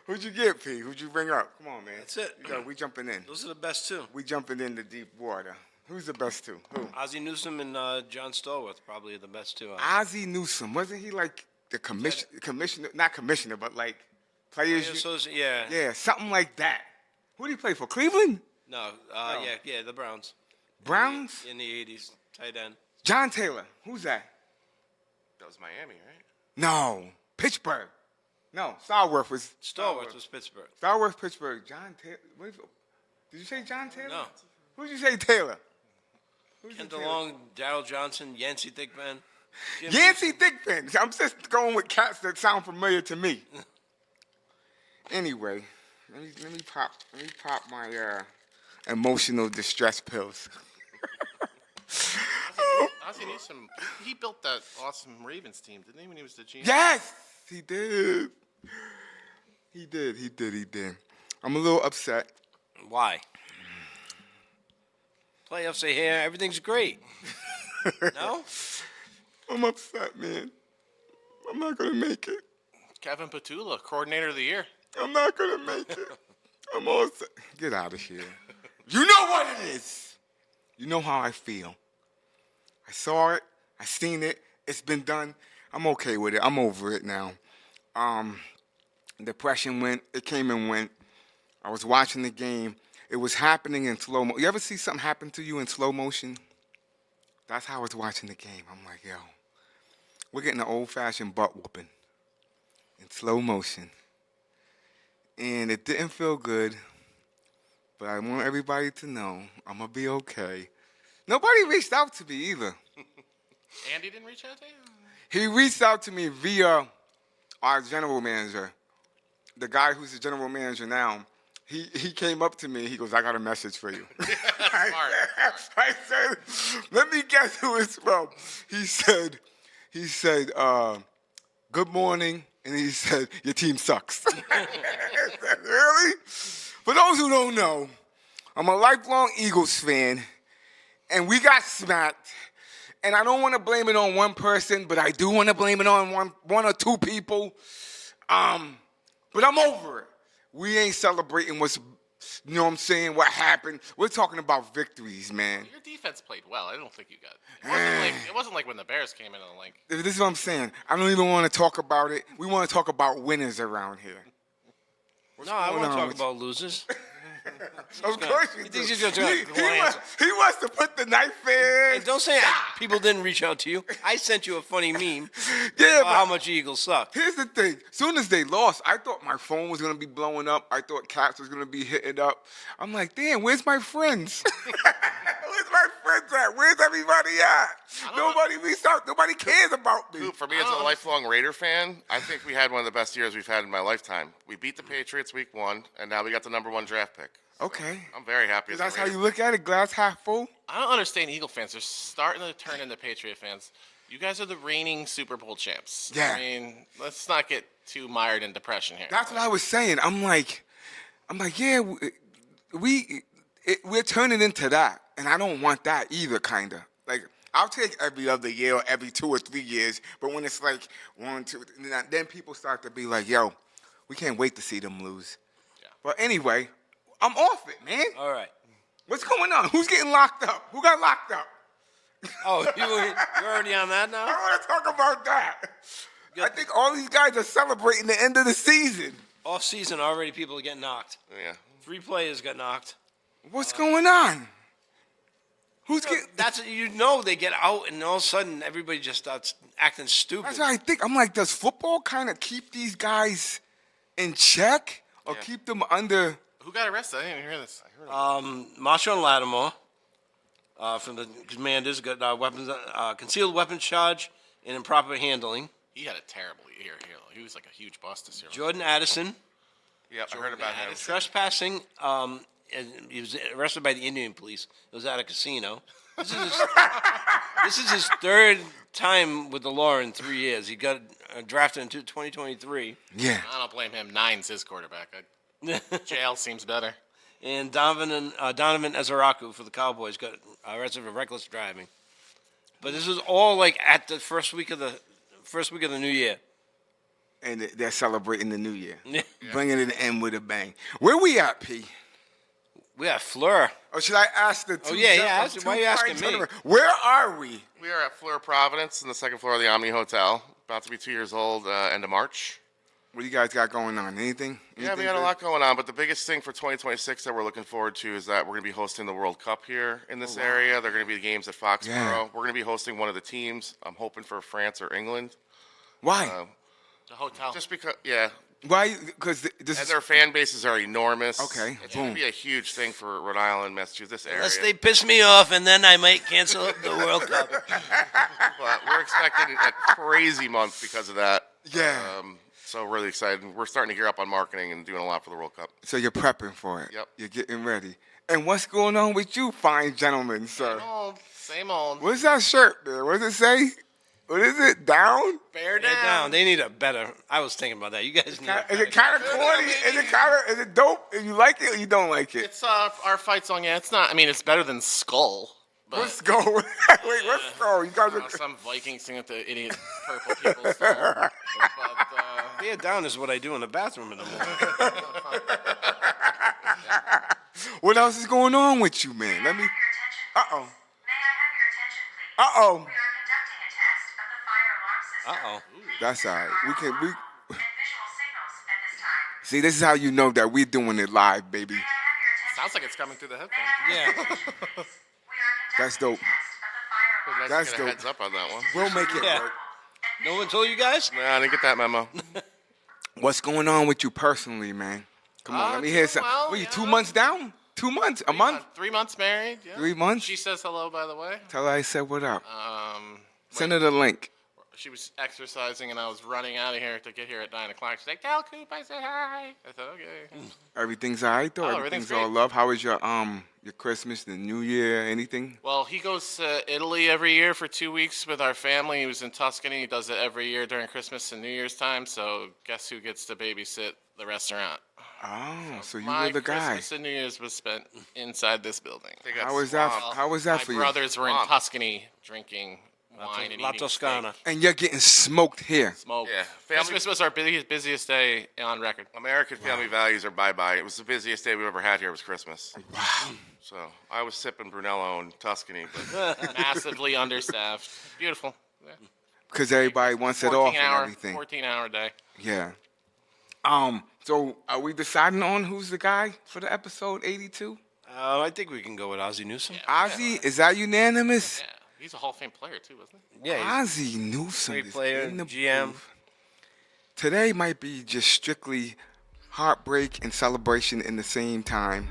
Who'd you get, P? Who'd you bring up? Come on, man. That's it. We jumping in. Those are the best two. We jumping into deep water. Who's the best two? Who? Ozzie Newsome and John Stallworth probably the best two. Ozzie Newsome. Wasn't he like the commissioner? Not commissioner, but like players. Yeah. Yeah, something like that. Who did he play for? Cleveland? No. Yeah. The Browns. Browns? In the 80s, tight end. John Taylor. Who's that? That was Miami, right? No. Pittsburgh. No. Stallworth was Pittsburgh. Stallworth, Pittsburgh. John Taylor. Did you say John Taylor? No. Who'd you say Taylor? Ken DeLong, Darryl Johnson, Yancey Thigpen. Yancey Thigpen. I'm just going with cats that sound familiar to me. Anyway, let me pop my emotional distress pills. Ozzie Newsome, he built that awesome Ravens team, didn't he, when he was the GM? Yes, he did. He did. I'm a little upset. Why? Playoffs are here. Everything's great. No? I'm upset, man. I'm not going to make it. Kevin Petula, coordinator of the year. I'm not going to make it. I'm all set. Get out of here. You know what it is. You know how I feel. I saw it. I seen it. It's been done. I'm okay with it. I'm over it now. Depression went. It came and went. I was watching the game. It was happening in slow motion. You ever see something happen to you in slow motion? That's how I was watching the game. I'm like, yo, we're getting an old-fashioned butt whooping in slow motion. And it didn't feel good, but I want everybody to know I'm going to be okay. Nobody reached out to me either. Andy didn't reach out to you? He reached out to me via our general manager, the guy who's the general manager now. He came up to me. He goes, I got a message for you. Smart. I said, let me guess who it's from. He said, good morning. And he said, your team sucks. I said, really? For those who don't know, I'm a lifelong Eagles fan. And we got smacked. And I don't want to blame it on one person, but I do want to blame it on one or two people. But I'm over it. We ain't celebrating what's, you know what I'm saying, what happened. We're talking about victories, man. Your defense played well. I don't think you got it. It wasn't like when the Bears came in and like. This is what I'm saying. I don't even want to talk about it. We want to talk about winners around here. I want to talk about losers. Of course you He do. thinks he's gonna He wants to put the knife in. Hey, don't say people didn't reach out to you. I sent you a funny meme Yeah, about how much Eagles suck. here's the thing. Soon as they lost, I thought my phone was going to be blowing up. I thought Caps was going to be hitting up. I'm like, damn, where's my friends? Where's my friends at? Where's everybody at? Nobody reached out. Nobody cares about me. For me, as a lifelong Raider fan, I think we had one of the best years we've had in my lifetime. We beat the Patriots week 1, and now we got the #1 draft pick. Okay. I'm very happy. As That's a how Raider. you look at it? Glass half full? I don't understand Eagle fans. They're starting to turn into Patriot fans. You guys are the reigning Super Bowl champs. Yeah. I mean, let's not get too mired in depression here. That's what I was saying. I'm like, yeah, we're turning into that, and I don't want that either. Kinda like I'll take every other year or every 2 or 3 years, but when it's like 1, 2, then people start to be like, yo, we can't wait to see them lose. Yeah. But anyway, I'm off it, man. All right. What's going on? Who's getting locked up? Who got locked up? Oh, you're already on that I now? want to talk about that. I think all these guys are celebrating the end of the season. Off season already, people are getting knocked. Yeah. 3 players got knocked. What's going on? Who's getting? They get out and all of a sudden everybody just starts acting stupid. That's what I think. I'm like, does football kind of keep these guys in check or keep them under? Who got arrested? I didn't even hear this. Marshawn Lattimore from the Commanders got weapons, concealed weapons charge and improper handling. He had a terrible year here. He was like a huge bust this year. Jordan Addison, Yeah, I heard about him. trespassing. And he was arrested by the Indian police. It was at a casino. This is his 3rd time with the law in 3 years. He got drafted in 2023. Yeah. I don't blame him. 9's his quarterback. Jail seems better. And Donovan Ezeraku for the Cowboys got arrested for reckless driving. But this was all like at the first week of the new year. And they're celebrating the new year. Yeah. Bringing it in with a bang. Where we at, P? We got Fleur. Or should I ask the two? yeah, gentlemen, ask- why two you asking fine me? gentlemen, where are we? We are at Fleur Providence in the second floor of the Omni Hotel. About to be 2 years old, end of March. What do you guys got going on? Anything? Yeah, we Anything got a good? lot going on, but the biggest thing for 2026 that we're looking forward to is that we're going to be hosting the World Cup here in this area. They're going to be the games at Foxborough. Yeah. We're going to be hosting one of the teams. I'm hoping for France or England. Why? The hotel. Just because, yeah. Why? Because this And is their fan bases are enormous. Okay, It's going boom. to be a huge thing for Rhode Island, Massachusetts area. Unless they piss me off, and then I might cancel the World Cup. But we're expecting a crazy month because of that. Yeah. So really excited. We're starting to gear up on marketing and doing a lot for the World Cup. So you're prepping for it. Yep. You're getting ready. And what's going on with you, fine gentlemen, sir? Same old. What's that shirt there? What does it say? What is it? Down? Bear They're down. down. They need a better. I was thinking about that. You guys need. Is it kind of corny? Is it dope? If you like it or you don't like it? It's our fight song. Yeah, it's not. I mean, it's better than Skull. But Let's go. Wait, let's go. You guys are. some Viking sing at the idiot purple people song. But Bear down is what I do in the bathroom in the morning. What else is going on with you, man? Let me. Uh oh. May I have your attention, please? Uh oh. We are conducting a test of the fire alarm system. That's all right. We can. We And visual signals at this time. see. This is how you know that we're doing it live, baby. May I have your attention? sounds like it's coming through the headphones. Yeah. We are conducting That's dope. a test of the fire alarm. Nice That's to get a dope. heads up on that one. We'll make it Yeah. work. No one told you guys? Nah, I didn't get that memo. What's going on with you personally, man? Come on, let me hear doing some. well, What, you yeah. 2 months down? 2 months? A month? 3 months married. Yeah. 3 months? She says hello, by the way. Tell her I said what up. Um, Send her the link. she was exercising, and I was running out of here to get here at 9 o'clock. She's like, "Tell Coop I said hi." I said, "Okay." Everything's all right though. Oh, Everything's everything's all great. love. How was your Christmas, the New Year, anything? Well, he goes to Italy every year for 2 weeks with our family. He was in Tuscany. He does it every year during Christmas and New Year's time. So guess who gets to babysit the restaurant? Oh, so you My were the guy. Christmas and New Year's was spent inside this building. They got How was that? swamped. How was that My for you? brothers were in Swamped. Tuscany drinking wine and La eating Toscana. steak. And you're getting smoked here. Smoke. Yeah, family- Christmas was our busiest day on record. American family values are bye-bye. It was the busiest day we've ever had here was Christmas. Wow. So I was sipping Brunello in Tuscany. But Massively understaffed. Beautiful. Yeah. Because everybody wants it off and 14-hour, everything. 14-hour day. Yeah. So are we deciding on who's the guy for the episode 82? I think we can go with Ozzie Newsome. Ozzy? Is that unanimous? Yeah. He's a Hall of Fame player too, wasn't he? Yeah, Ozzy Newsome Great is player, in the GM. booth. Today might be just strictly heartbreak and celebration in the same time.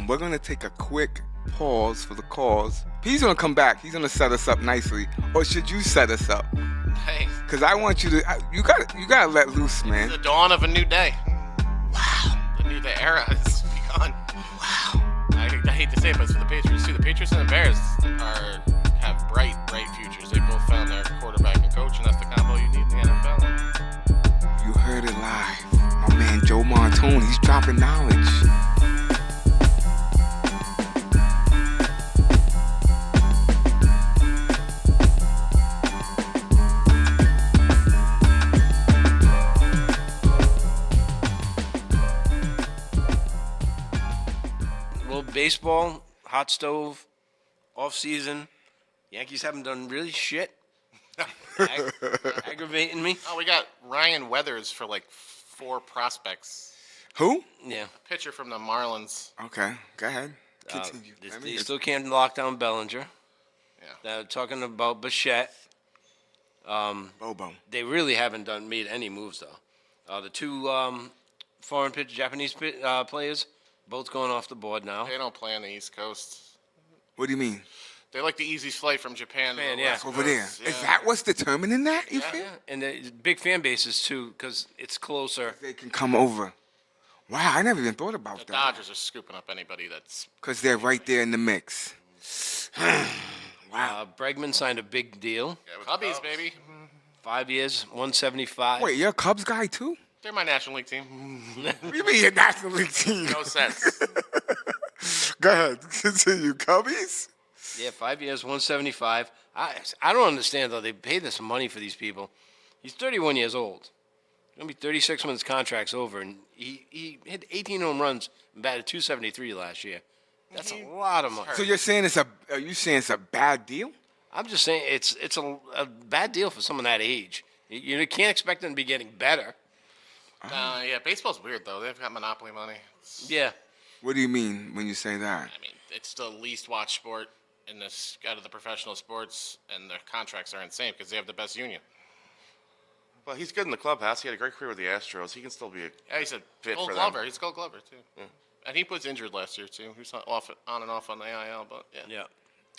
We're gonna take a quick pause for the calls. He's gonna come back. He's gonna set us up nicely, or should you set us up? Hey, Cause I want you to. You gotta let loose, man. the dawn of a new day. Wow. The era has begun. Wow. I hate to say it, but it's for the Patriots too. The Patriots and the Bears have bright futures. They both found their quarterback and coach, and that's the combo you need in the NFL. You heard it live. My man Joe Montone. He's dropping knowledge. Well, baseball, hot stove, off season. Yankees haven't done really shit. Aggravating me. Oh, we got Ryan Weathers for like 4 prospects. Who? Yeah. Pitcher from the Marlins. Okay, go ahead. Continue. They, Let me they hear- still can't lock down Bellinger. Yeah. They're talking about Bichette. Bobo. They really haven't made any moves though. The two foreign Japanese players, both going off the board now. They don't play on the East Coast. What do you mean? They like the easy flight from Japan. Japan, to the yeah. West Over there. Coast. Is Yeah. that what's determining that? You Yeah. feel? Yeah, and the big fan bases too, because it's closer. They can come over. Wow, I never even thought about The that. Dodgers are scooping up anybody that's. Because they're right there in the mix. Bregman signed a big deal, yeah, with Cubbies, Cubs. baby. 5 years, 175. Wait, you're a Cubs guy too? They're my National League team. What do you mean your National League team? No sense. Go ahead, continue. Cubbies? Yeah, 5 years, 175. I don't understand though. They pay this money for these people. He's 31 years old. Gonna be 36 when his contract's over, and he hit 18 home runs and batted 273 last year. That's a lot of money. So you're saying are you saying it's a bad deal? I'm just saying it's a bad deal for someone that age. You can't expect them to be getting better. Yeah, baseball's weird though. They've got monopoly money. Yeah. What do you mean when you say that? I mean, it's the least watched sport in this out of the professional sports, and their contracts are insane because they have the best union. Well, he's good in the clubhouse. He had a great career with the Astros. He can still be a Yeah, he's a fit Gold for Glover. them. He's Gold Glover too. And he was injured last year too. He was on and off on the IL, but yeah. Yeah.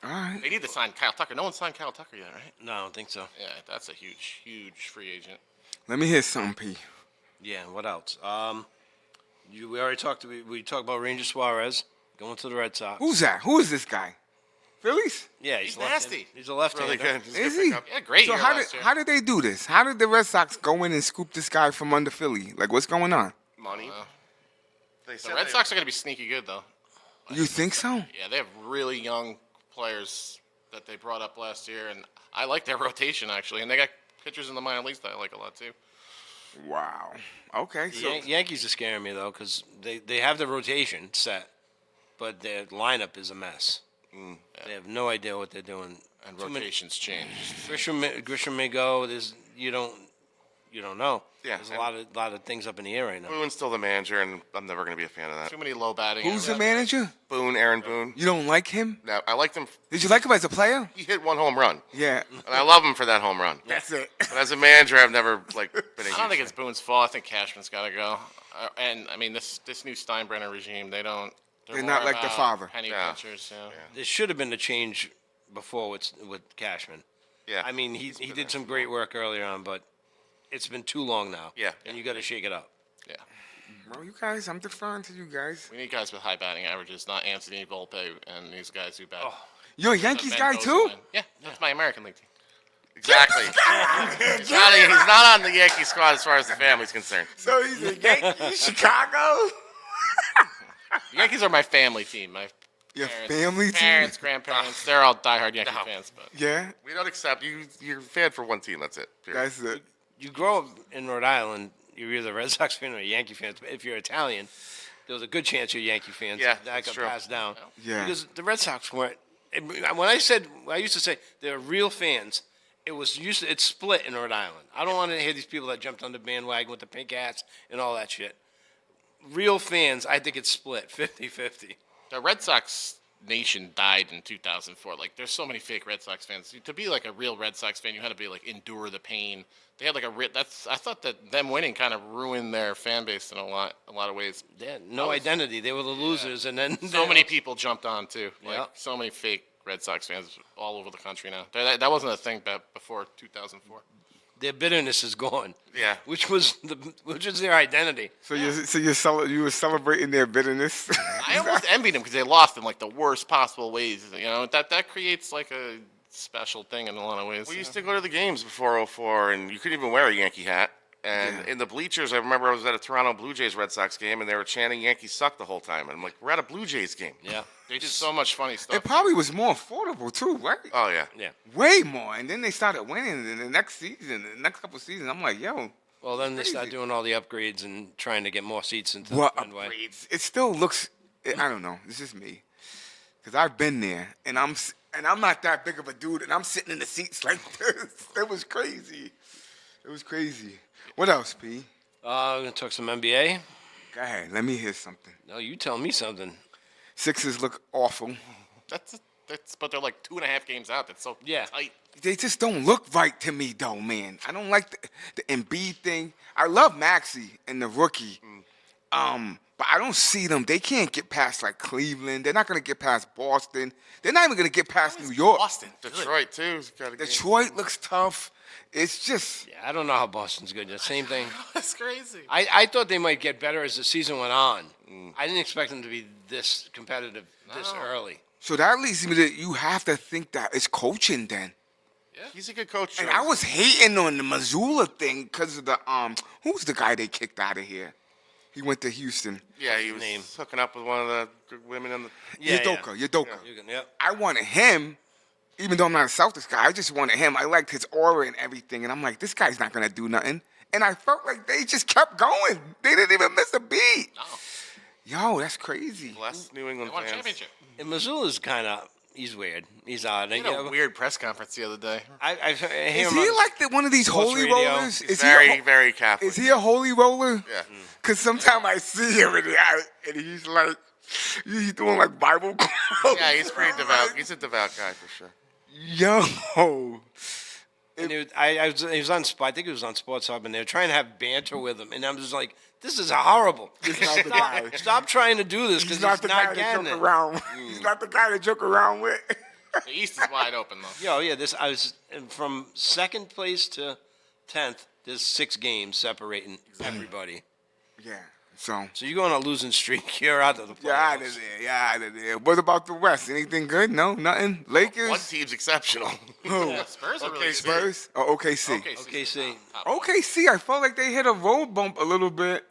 All right. They need to sign Kyle Tucker. No one signed Kyle Tucker yet, right? No, I don't think so. Yeah, that's a huge free agent. Let me hear something, P. Yeah. What else? We already talked. We talked about Ranger Suarez going to the Red Sox. Who's that? Who is this guy? Phillies? Yeah, He's left-handed. nasty. He's a left-hander. Really good. He's a Is good he? pickup. Yeah, great So year how last did year. how did they do this? How did the Red Sox go in and scoop this guy from under Philly? Like, what's going on? Money. They The said Red they- Sox are going to be sneaky good though. You think so? Yeah, they have really young players that they brought up last year, and I like their rotation actually. And they got pitchers in the minor leagues that I like a lot too. Wow. Okay. So Yankees are scaring me though because they have the rotation set, but their lineup is a mess. They have no idea what they're doing. And Too many- rotations change. Grisham may go. You don't know. Yeah, There's a and- lot of things up in the air right now. Boone's still the manager, and I'm never going to be a fan of that. Too many low batting. who's the errors. manager? Boone, Aaron Boone. You don't like him? Now, I liked him. Did you like him as a player? He hit one home run, Yeah. and I love him for that home run. That's it. But as a manager, I've never been a I huge don't think fan. it's Boone's fault. I think Cashman's got to go. And I mean, this new Steinbrenner regime, they're They're more not like the about father. Penny Yeah. pitchers. Yeah. There should have been a change before with Cashman. Yeah. I mean, he did some great work earlier on, but it's been too long now. Yeah. And you got to shake it up. Yeah. Well, you guys, I'm deferring to you guys. We need guys with high batting averages, not Anthony Volpe and these guys who bat. You're a Yankees guy too? Yeah, that's my American League team. Exactly. He's not on the Yankee squad as far as the family's concerned. So he's a Yankee, Chicago. The Yankees are my family team. My Your parents, family team? parents, grandparents, they're all diehard Yankee fans. But Yeah, We don't accept you. You're a fan for one team. That's it. Period. that's it. You grow up in Rhode Island, you're either a Red Sox fan or a Yankee fan. If you're Italian, there was a good chance you're Yankee fans. Yeah, that that's got true. passed down. Yeah. Because the Red Sox weren't. When I used to say they're real fans. It's split in Rhode Island. I don't want to hear these people that jumped on the bandwagon with the pink hats and all that shit. Real fans, I think it's split 50-50. the Red Sox nation died in 2004. Like, there's so many fake Red Sox fans. To be like a real Red Sox fan, you had to be like endure the pain. They had like I thought that them winning kind of ruined their fan base in a lot of ways. They had no identity. They were the losers, and then So many people jumped on too. Like Yeah. so many fake Red Sox fans all over the country now. That wasn't a thing back before 2004. their bitterness is gone. Yeah. which was their identity. So you were celebrating their bitterness. I almost envied them because they lost in like the worst possible ways. You know, that creates like a special thing in a lot of ways. We used to go to the games before '04, and you couldn't even wear a Yankee hat. And in the bleachers, I remember I was at a Toronto Blue Jays Red Sox game, and they were chanting "Yankees suck" the whole time. And I'm like, we're at a Blue Jays game. Yeah, They did so much funny stuff. It probably was more affordable too, right? Oh yeah. yeah. Way more. And then they started winning in the next season, the next couple seasons. I'm like, yo, Well, then they Crazy. start doing all the upgrades and trying to get more seats into what the Fenway. upgrades? It still looks. I don't know. It's just me, because I've been there, and I'm not that big of a dude, and I'm sitting in the seats like this. It was crazy. It was crazy. What else, P? We're gonna talk some NBA. Go ahead. Let me hear something. No, you tell me something. Sixers look awful. That's but they're like 2.5 games out. That's so Yeah. tight. They just don't look right to me, though, man. I don't like the Embiid thing. I love Maxey and the rookie, but I don't see them. They can't get past like Cleveland. They're not gonna get past Boston. They're not even gonna get past New York. Boston. Detroit too. Got a game. Detroit looks tough. It's just Yeah, I don't know how Boston's good. The same thing. That's crazy. I thought they might get better as the season went on. I didn't expect them to be this competitive this early. so that leads me to you have to think that it's coaching then. He's a good coach. And Joe. I was hating on the Missoula thing because of the who's the guy they kicked out of here? He went to Houston. Yeah, he was Name. hooking up with one of the good women in the. Yeah, Udoka. You can, yeah. I wanted him, even though I'm not a Celtics guy. I just wanted him. I liked his aura and everything, and I'm like, this guy's not gonna do nothing. and I felt like they just kept going. They didn't even miss a beat. No, Yo, that's crazy. Bless New they England won a fans. championship. And Missoula's kind of, he's weird. He's odd. He had a weird press conference the other day. I hear Is him he on like one of these sports holy radio. rollers? He's Is very, he very Catholic. is he a holy roller? Yeah. Because sometimes I see him and he's like, he's doing like Bible quotes. Yeah, he's pretty devout. He's a devout guy for sure. Yo. And he was on I think it was on Sports Hub, and they were trying to have banter with him, and I'm just like, this is horrible. He's not the guy. Stop trying to do this because He's not the guy to getting joke it. around. He's not the guy to joke around with. The East is wide open though. Yo, yeah, I was from second place to 10th. There's 6 games separating everybody. Yeah. So. So you go on a losing streak, you're out of the playoffs. Yeah, out of there. Yeah, out of there. What about the West? Anything good? No, nothing. Lakers. One team's exceptional. Who? Yeah, Spurs are really Okay, Spurs. Oh, OKC. OKC. OKC. I felt like they hit a road bump a little bit.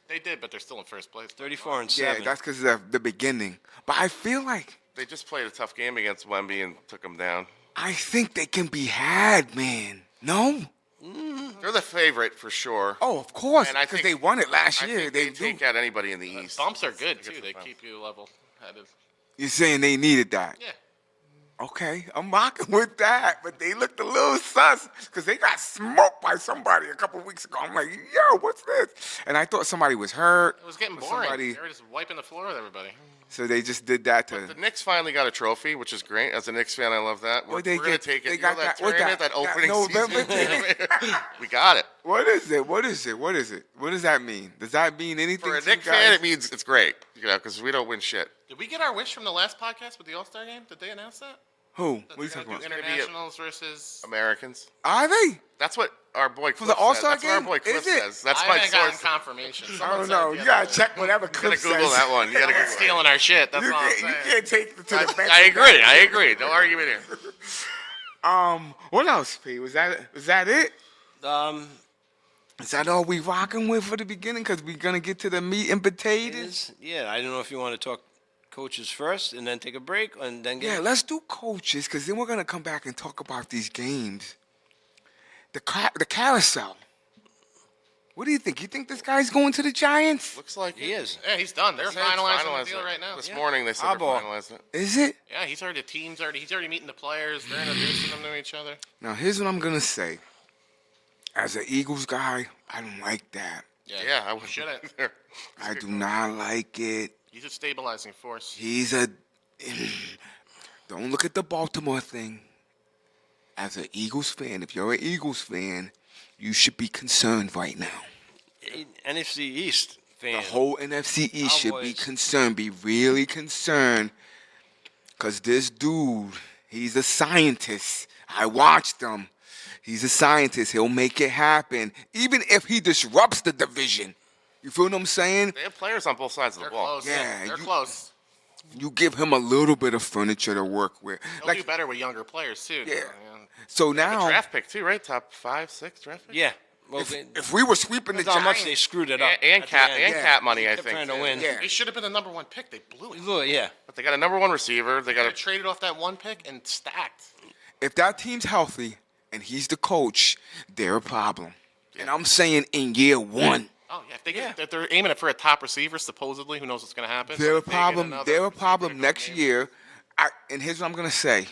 They did, but they're still in first place. 34 and Yeah, 7. that's because of the beginning. But I feel like They just played a tough game against Wemby and took him down. I think they can be had, man. No. They're the favorite for sure. Oh, of course, And I because think- they won it last I year. think They they take out anybody in the East. Bumps are good too. They keep you level headed. You're saying they needed that? Yeah. Okay, I'm rocking with that, but they looked a little sus because they got smoked by somebody a couple weeks ago. I'm like, yo, what's this? And I thought somebody was hurt. It was getting or boring. somebody- They were just wiping the floor with everybody. So they just did that to. The Knicks finally got a trophy, which is great. As a Knicks fan, I love that. We're, What they we're going get? to take it. They You got know that that- what tournament, that- that opening November season? We got it. What is it? What is it? What is it? What does that mean? Does that mean anything For a to you Knicks fan, guys? it means it's great, because we don't win shit. Did we get our wish from the last podcast with the All-Star game? Did they announce that? Who? That What are you they're talking gonna do about? gonna be a- Internationals versus. Americans. Are they? That's what our boy Cliff the All-Star says. That's what our game? boy Cliff Is it? says. That's I my haven't gotten source. confirmation. I Someone don't said know. the You other gotta day. check whatever You gotta Cliff Google says. that one. You gotta Google it. Stealing our shit. That's You all I'm can't, saying. you can't take it to the bench. I agree. I agree. No argument here. What else, P? Was that it? Um, Is that all we rocking with for the beginning? Because we're gonna get to the meat and potatoes. yeah, I don't know if you want to talk coaches first and then take a break and then Yeah, get. let's do coaches, because then we're gonna come back and talk about these games. The carousel. What do you think? You think this guy's going to the Giants? Looks like He is. Yeah, he's done. They're They said it's finalizing the finalized deal it. right now. This Yeah. morning they said they're Harbaugh. finalizing it. Is it? Yeah, he's already. He's already meeting the players. They're introducing them to each other. Now here's what I'm gonna say. As an Eagles guy, I don't like that. Yeah, I shouldn't. I do not like it. He's a stabilizing force. He's a. Don't look at the Baltimore thing. As an Eagles fan, if you're an Eagles fan, you should be concerned right now. NFC East fan. The whole NFC East should be Cowboys. concerned, be really concerned. Because this dude, he's a scientist. I watched him. He's a scientist. He'll make it happen, even if he disrupts the division. You feel what I'm saying? They have players on both sides of They're the ball. close. Yeah, they're you- close. You give him a little bit of furniture to work with. He'll do better with younger players too. Yeah. though, So A now, draft pick too, right? Top 5, 6 draft pick. Yeah. Well, if we were sweeping the that's how much they Giants, screwed it up. And at the cap end. and Yeah. cap money, I Kept think. trying to too. win. yeah. They should have been the number one pick. They blew it. Look, yeah. But they got a number 1 receiver. They got They a traded off that one pick and stacked. if that team's healthy and he's the coach, they're a problem. And I'm saying in year one, Oh yeah, if they're aiming it for a top receiver, supposedly, who knows what's going to happen? they're a If they get problem. another They're a receiver problem to come next in- year. And here's what I'm gonna say: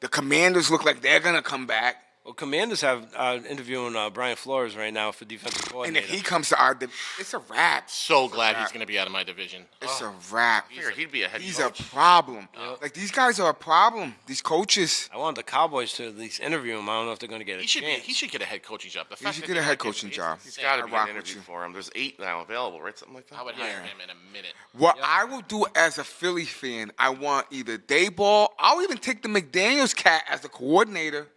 the Commanders look like they're gonna come back. Well, Commanders have interviewing Brian Flores right now for defensive And coordinator. if he comes to our, it's a wrap. So glad he's going to be out of my division. It's a wrap. figure he'd be a head He's a coach. problem. Like these guys are a problem. These coaches. I want the Cowboys to at least interview him. I don't know if they're going to get a He should chance. he should get a head coaching job. The He fact should that get they a not head giving coaching him- job. He's got to I be rock an with interview you. for him. There's 8 now available, right? Something like that. I would hire him in a minute. What I will do as a Philly fan, I want either Dayball. I'll even take the McDaniels cat as a coordinator,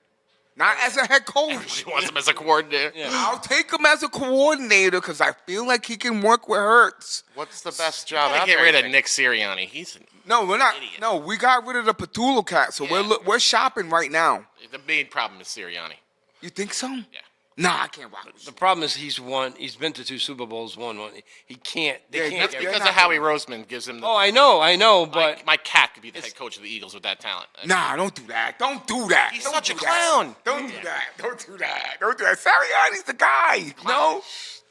not as a head coach. He wants him as a coordinator. Yeah. I'll take him as a coordinator because I feel like he can work with Hurts. What's the best job Gotta out get there? rid you of think? Nick Sirianni. He's No, we're not. Idiot. No, we got rid of the Petula cat, so Yeah. we're shopping right now. the main problem is Sirianni. You think so? Yeah. Nah, I can't rock with The you. problem is he's won. He's been to 2 Super Bowls, won one. He can't. They Yeah, can't. That's Get, you're because not of Howie Roseman gives him the. oh, I know, but Mike Cat could be the head coach of the Eagles with that talent. Nah, don't do that. Don't do that. He's Don't such do a that. clown. Don't do that. Don't do that. Don't do that. Sirianni's the guy. No,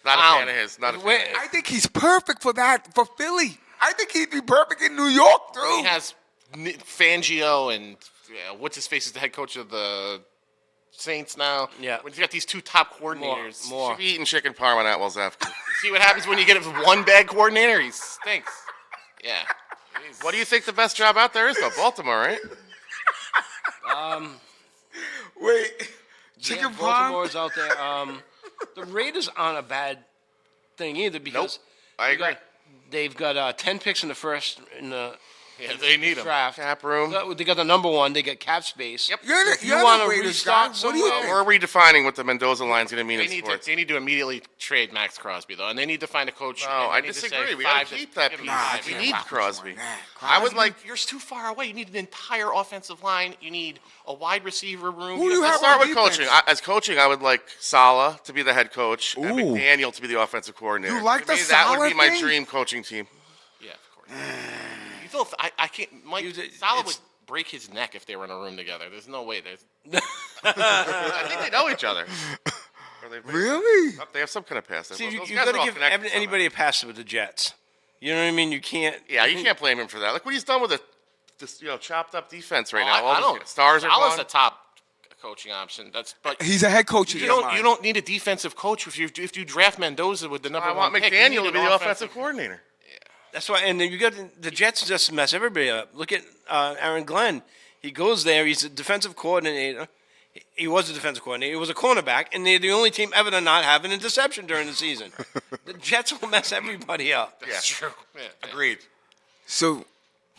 Not a Clown. fan of his. Not a fan. Wait, of his. I think he's perfect for that for Philly. I think he'd be perfect in New York too. He has Fangio and what's his face is the head coach of the Saints now. Yeah. When you got these 2 top coordinators, more. Should be eating chicken parm on Atwell's after. see what happens when you get one bad coordinator. He stinks. Yeah. What do you think the best job out there is, though? Baltimore, right? Wait, chicken yeah, parm. Baltimore's out there. The Raiders aren't a bad thing either because I you agree. they've got 10 picks in the first in the Yeah, they need him. draft. Cap room. They got the number 1. They get cap space. Yep. You're the, If you you're want the to Raiders restart guy. What do you somewhere- think? We're redefining what the Mendoza line's going to mean They in need, sports. they need to immediately trade Max Crosby, though, and they need to find a coach. No, and they I need to say disagree. We got 5 to keep that give piece. me Nah, I 5 We can't need rock with Crosby. you on that. I would like. You're too far away. You need an entire offensive line. You need a wide receiver room. Who do you Let's have start on with defense? coaching. As coaching, I would like Saleh to be the head coach and Ooh. McDaniel to be the offensive coordinator. You like To the me, that would Saleh be my thing? dream coaching team. Yeah, of course. You feel I can't. Mike You- Salah it's- would break his neck if they were in a room together. There's no way. There's I think they know each other. Or they've- Really? They have some kind of past. See, Those you guys got are to all give connected somehow. anybody a pass with the Jets. You know what I mean? You can't. Yeah, you can't blame him for that. Look what he's done with this chopped up defense right now. I All don't. the stars are Salah's gone. the top coaching option. But He's a head coach. in you your don't mind. you don't need a defensive coach if you draft Mendoza with the number I want 1 pick. you McDaniel need to an be the offensive coordinator. That's why, and then you got the Jets just mess everybody up. Look at Aaron Glenn. He goes there. He's a defensive coordinator. He was a defensive coordinator. He was a cornerback, and they're the only team ever to not have an interception during the season. The Jets will mess everybody up. Yeah, That's true. Yeah, yeah. agreed. So,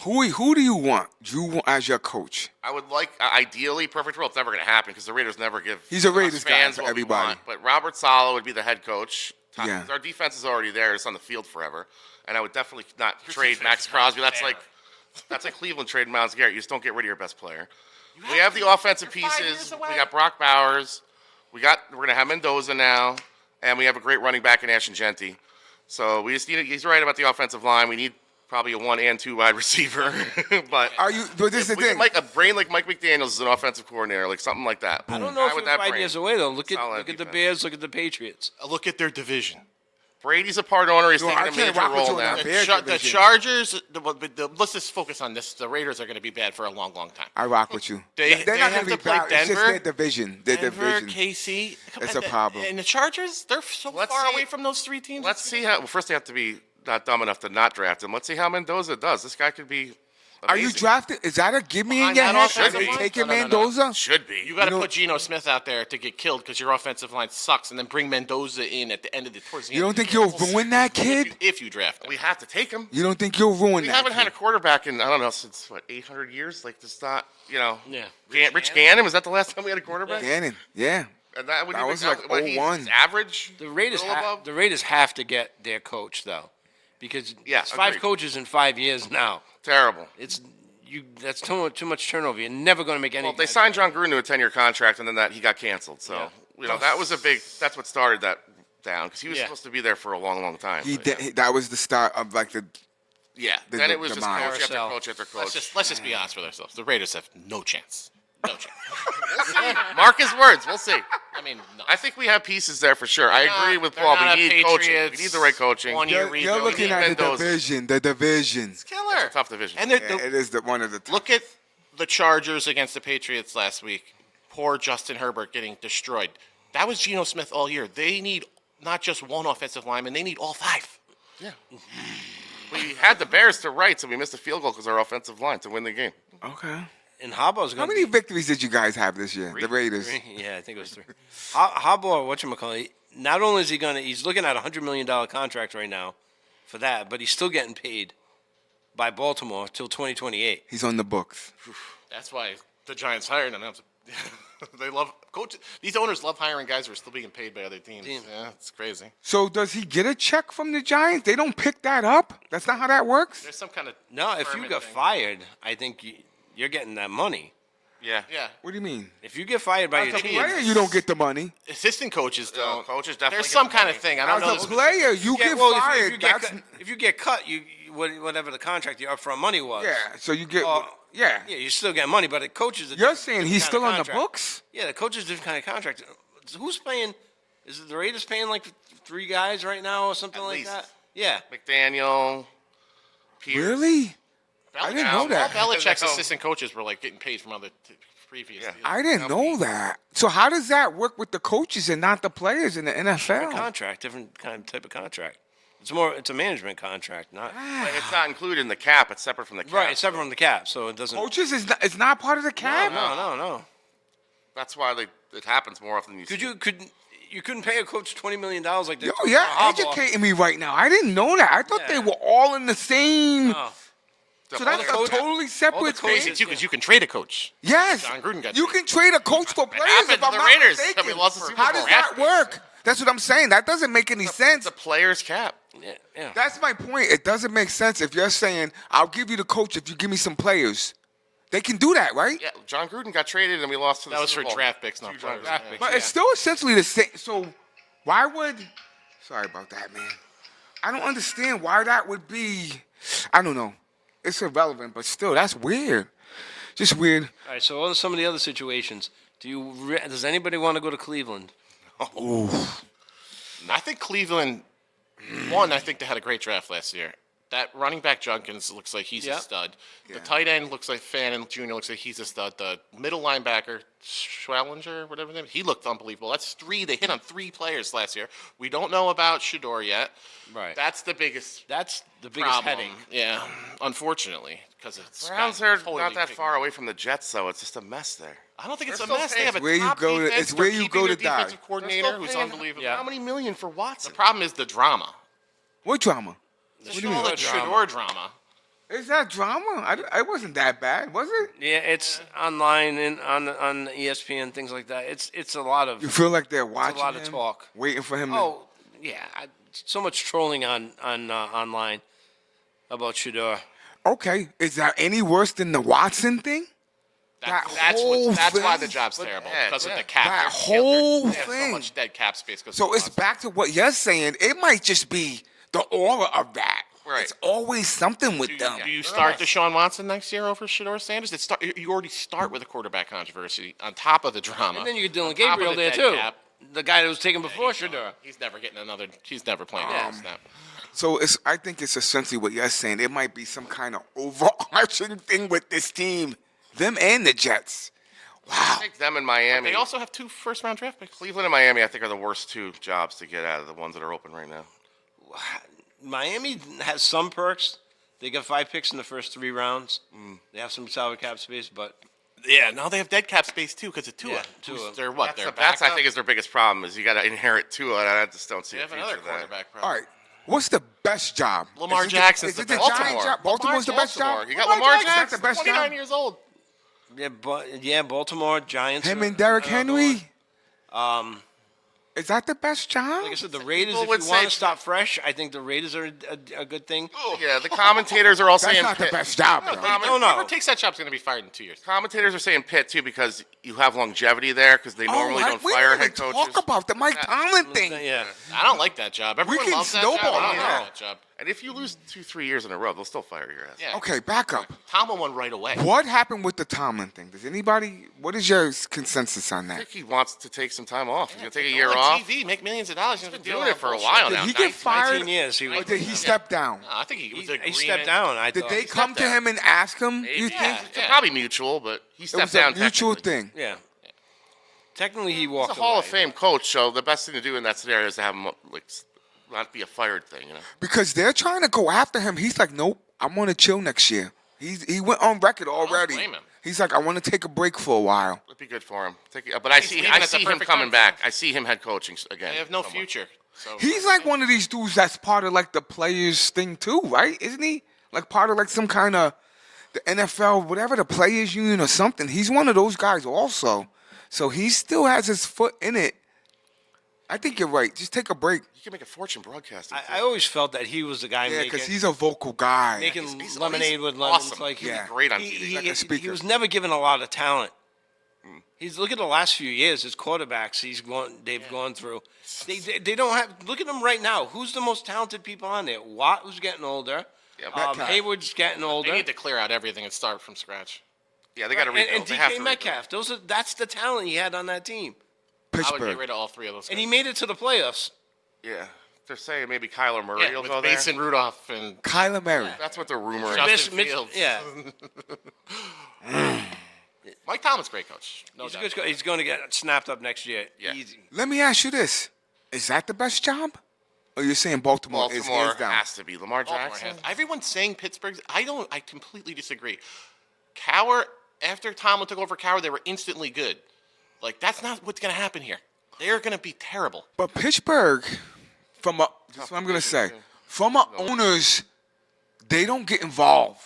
who do you want? You want as your coach? I would like, ideally, perfect world. It's never going to happen because the Raiders never give. He's a us Raiders guy fans for what we everybody. want. But Robert Saleh would be the head coach. Yeah. Our defense is already there. It's on the field forever, and I would definitely not Your trade defense Max is not Crosby. That's there. like Cleveland trading Myles Garrett. You just don't get rid of your best player. We have the offensive You're 5 pieces. years away. We got Brock Bowers. We're gonna have Mendoza now, and we have a great running back in Ashton Genty. So we just need. He's right about the offensive line. We need probably a 1 and 2 wide receiver, but. Are you? But this is the We get thing. a brain like Mike McDaniels is an offensive coordinator, like something like that. I don't know if with we're that 5 brain. years away though. Look Solid at the defense. Bears. Look at the Patriots. Look at their division. Brady's a part owner. He's No, taking I a can't major rock with role you on now. that. The, Bears the division. Chargers. Let's just focus on this. The Raiders are going to be bad for a long, long time. I rock with you. They They're not have gonna to be play bad. It's just Denver. their division. Their Denver, division. KC. It's a problem. And the Chargers, they're so Let's far see- away from those 3 teams. Let's see how. Well, first they have to be not dumb enough to not draft him. Let's see how Mendoza does. This guy could be. Are you amazing. drafted? Is that a give me in Behind your that head? offensive Are you line? taking No. Mendoza? Should be. You got to You know- put Geno Smith out there to get killed because your offensive line sucks, and then bring Mendoza in at the end of towards the You end. don't think you'll ruin that kid? If you draft him. We have to take him. You don't think you'll ruin We that? haven't had a kid? quarterback in I don't know since what 800 years. Like this, not Yeah. Rich Gannon. Was that the last time we had a quarterback? Gannon. Yeah. And that would That be was like what, he's 01. average. The Raiders. Little above? The Raiders have to get their coach though, because Yeah, it's 5 agreed. coaches in 5 years now. Terrible. It's That's too much turnover. You're never going to make any. Well, they signed John Gruden to a 10-year contract, and then he got canceled. So Yeah. that was a big. That's what started that down because he was Yeah. supposed to be there for a long, long time. He But, did, that was the start of like the. yeah. the- Then the it was just demise. coach after Carousel. coach after coach. Let's just be honest with ourselves. The Raiders have no chance. No chance. Mark his words. We'll see. I mean, no. I think we have pieces there for sure. I agree with They're Paul. not We a need coaching. We Patriots need the right coaching. one-year You're rebuild. looking at the Mendoza. division. The division. killer. It's a tough division. And Yeah, it is one of the. look at the Chargers against the Patriots last week. Poor Justin Herbert getting destroyed. That was Geno Smith all year. They need not just one offensive lineman; they need all 5. We had the Bears to right, so we missed a field goal because our offensive line to win the game. Okay. And Harbaugh's How going many victories did you guys have this year? The Raiders. Yeah, I think it was 3. Harbaugh, whatchamacallit, not only is he's looking at a $100 million contract right now for that, but he's still getting paid by Baltimore till 2028. He's on the books. That's why the Giants hired him. They love coach. These owners love hiring guys who are still being paid by other teams. Team. Yeah, it's crazy. So does he get a check from the Giants? They don't pick that up. That's not how that works. There's some kind of No, if you permit got thing. fired, I think you're getting that money. Yeah. Yeah. What do you mean? If you get fired by As your a team, player, you don't get the money. Assistant coaches don't. coaches definitely There's get some the kind money. of thing. I don't know. As the a player, you Yeah, get well, fired. if you get That's cut, if you get cut, whatever the contract, your upfront money was. yeah. So you get Uh, yeah. Yeah, you still get money, but the coaches. You're saying he's still on the contract. books? Yeah, the coach is a different kind of contract. Who's paying? Is it the Raiders paying like 3 guys right now or something At like least. that? Yeah. McDaniel, Pierce. Really? I didn't know that. All Belichick's No. assistant coaches were like getting paid from other previous. Yeah. deals. I didn't know that. So how does that work with the coaches and not the players in the NFL? Contract, different kind of type of contract. It's a management contract, not But it's not included in the cap. It's separate from the cap. right. It's separate from the cap, so it doesn't. Coaches is not, it's not part of the cap. No. That's why it happens more often than you see. You couldn't pay a coach $20 million like that? Yo, you're educating me right now. I didn't know that. I thought they Yeah. were all in the same. Oh. So that's a totally separate coaches- thing. It's you because you can trade a coach. Yes. John Gruden got You traded. can trade a coach for players happened if to I'm the not Raiders. mistaken. I mean, lost the Super How Bowl. does that work? That's what I'm saying. That doesn't make any sense. It's a player's cap. Yeah. That's my point. It doesn't make sense if you're saying, I'll give you the coach if you give me some players. They can do that, right? Yeah, John Gruden got traded and we lost to the That was Super for Bowl. draft picks, not 2 players. draft Yeah. picks. But it's still essentially the same. So why would... Sorry about that, man. I don't understand why that would be... I don't know. It's irrelevant, but still, that's weird. Just weird. All right. So on some of the other situations, does anybody want to go to Cleveland? I think Cleveland. One, I think they had a great draft last year. That running back Junkins looks like he's Yeah. a stud. The tight end looks like Fannin Jr. looks like he's a stud. The middle linebacker Schwellinger, whatever his name, he looked unbelievable. That's 3. They hit on 3 players last year. We don't know about Shador yet. Right. That's the biggest That's the biggest problem. headache. Yeah, unfortunately, because it's Browns gotten are totally not that taken- far away from the Jets, though. It's just a mess there. I don't think it's They're a still mess. They paying- have a It's where you top go to- defense. it's where They're you keeping go their to die. defensive coordinator, who's unbelievable. Yeah. How many million for Watson? The problem is the drama. What drama? The do you mean? Shador drama. Is that drama? It wasn't that bad, was it? Yeah, it's online and on ESPN, things like that. It's a lot of You feel like they're watching lot of him, talk. waiting for him Oh, yeah. So much trolling on online about Shador. to... Okay, is that any worse than the Watson thing? That whole That's why thing? the job's terrible yeah, because of yeah. the cap. That They have whole so thing. much dead cap space. 'Cause So of it's Watson. back to what you're saying. It might just be the aura of that. Right. It's always something with Do them. you start Deshaun Watson next year over Shador Sanders? You already start with a quarterback controversy on top of the drama. And then you get Dylan On top of Gabriel the there dead too. cap. The guy that was taken before Shador. He's never getting another. He's never playing Yeah. a snap. So I think it's essentially what you're saying. It might be some kind of overarching thing with this team, them and the Jets. Wow. I think them in Miami. They also have 2 first-round draft picks. Cleveland and Miami, I think, are the worst 2 jobs to get out of the ones that are open right now. Miami has some perks. They got 5 picks in the first 3 rounds. They have some salary cap space, but Yeah, now they have dead cap space too because of Tua. Yeah, Tua. They're what? They're That's I backup? think is their biggest problem is you got to inherit Tua, and I just don't see They a have future another there. quarterback. All Problem. right. What's the best job? Lamar Is it Jackson's is it the the best. Giant Baltimore. job? Baltimore's the best Baltimore. job? You got Lamar Jackson's Jackson. the best 29 job? years old. yeah, Baltimore Giants. Him are and Derrick another Henry? one. Is that the best job? Like I said, the Raiders. People If would you want say- to start fresh, I think the Raiders are a good thing. Yeah, the commentators are all That's saying not the Pitt. best job, though. Whoever takes that job's going to be fired in 2 years. Commentators are saying Pitt too because you have longevity there because they normally don't we fire didn't head even coaches. talk about the Mike Tomlin thing. Yeah. I don't like that job. Everyone can loves that job. snowball I don't it. like that job. And if you lose 2-3 years in a row, they'll still fire your ass. Yeah. Okay, back up. Tomlin won right away. What happened with the Tomlin thing? What is your consensus on I that? think he wants to take some time off. He's gonna take a Go year on off. TV, make millions of dollars. He's been doing it for a while Did now. he get fired? 19 years. Or did he step down? I think he was He stepped down. I Did thought. they come to him and ask him, you think? It's probably mutual, but he It stepped was down. a mutual technically. thing. Yeah. Technically, he He's walked a Hall away. of Fame coach, so the best thing to do in that scenario is to have him like not be a fired thing. You know. Because they're trying to go after him. He's like, nope, I'm going to chill next year. He went on record already. blame him. He's like, I want to take a break for a while. It'd be good for him. But I He's see leaving I at the see him perfect coming time. back. I see him head coaching again. They have no somewhere. future. So He's like one of these dudes that's part of like the players thing too, right? Isn't he? Like part of like some kind of the NFL, whatever the players union or something. He's one of those guys also. So he still has his foot in it. I think you're right. Just take a break. You can make a fortune broadcasting. I always felt that he was the guy Yeah, because making, he's a vocal guy. making he's lemonade with lemons. awesome. Like He's Yeah. great on he, TV. he, like a he speaker. was never given a lot of talent He's look at the last few years. His quarterbacks they've gone through. They don't have. Look at them right now. Who's the most talented people on there? Watt, who's getting older. Yeah, Metcalf. Hayward's getting older. They need to clear out everything and start from scratch. Yeah, they got to rebuild. and They have DK to Metcalf. That's the talent he had on that team, I would Pittsburgh. get rid of all three of those. and guys. he made it to the playoffs. rebuild. Yeah, they're saying maybe Kyler Murray yeah, will with go there. Mason Rudolph and Kyler Murray. That's what the rumor is. Justin Mitch- Fields. yeah, Mike Tomlin's a great coach. No he's, doubt. good, he's going to get snapped up next year. Yeah. Easy. Let me ask you this: is that the best job? Or you're saying Baltimore, is Baltimore hands down? has to be Lamar Baltimore Jackson. has- Everyone's saying Pittsburgh's. I completely disagree. Cowher, after Tomlin took over Cowher, they were instantly good. Like, that's not what's going to happen here. They're going to be terrible. But Pittsburgh, from a, that's what I'm gonna say, from a owners, they don't get involved.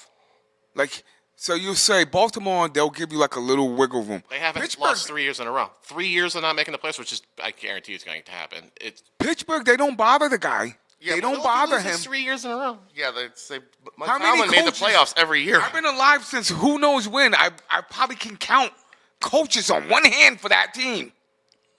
Like, so you say Baltimore, they'll give you like a little wiggle room. They haven't Pittsburgh, lost 3 years in a row. 3 years of not making the playoffs, which is, I guarantee it's going to happen. It's Pittsburgh, they don't bother the guy. Yeah, they but don't bother loses him. 3 years in a row. Yeah, they Mike How many Tomlin made the coaches- playoffs every year. I've been alive since who knows when. I probably can count coaches on one hand for that team.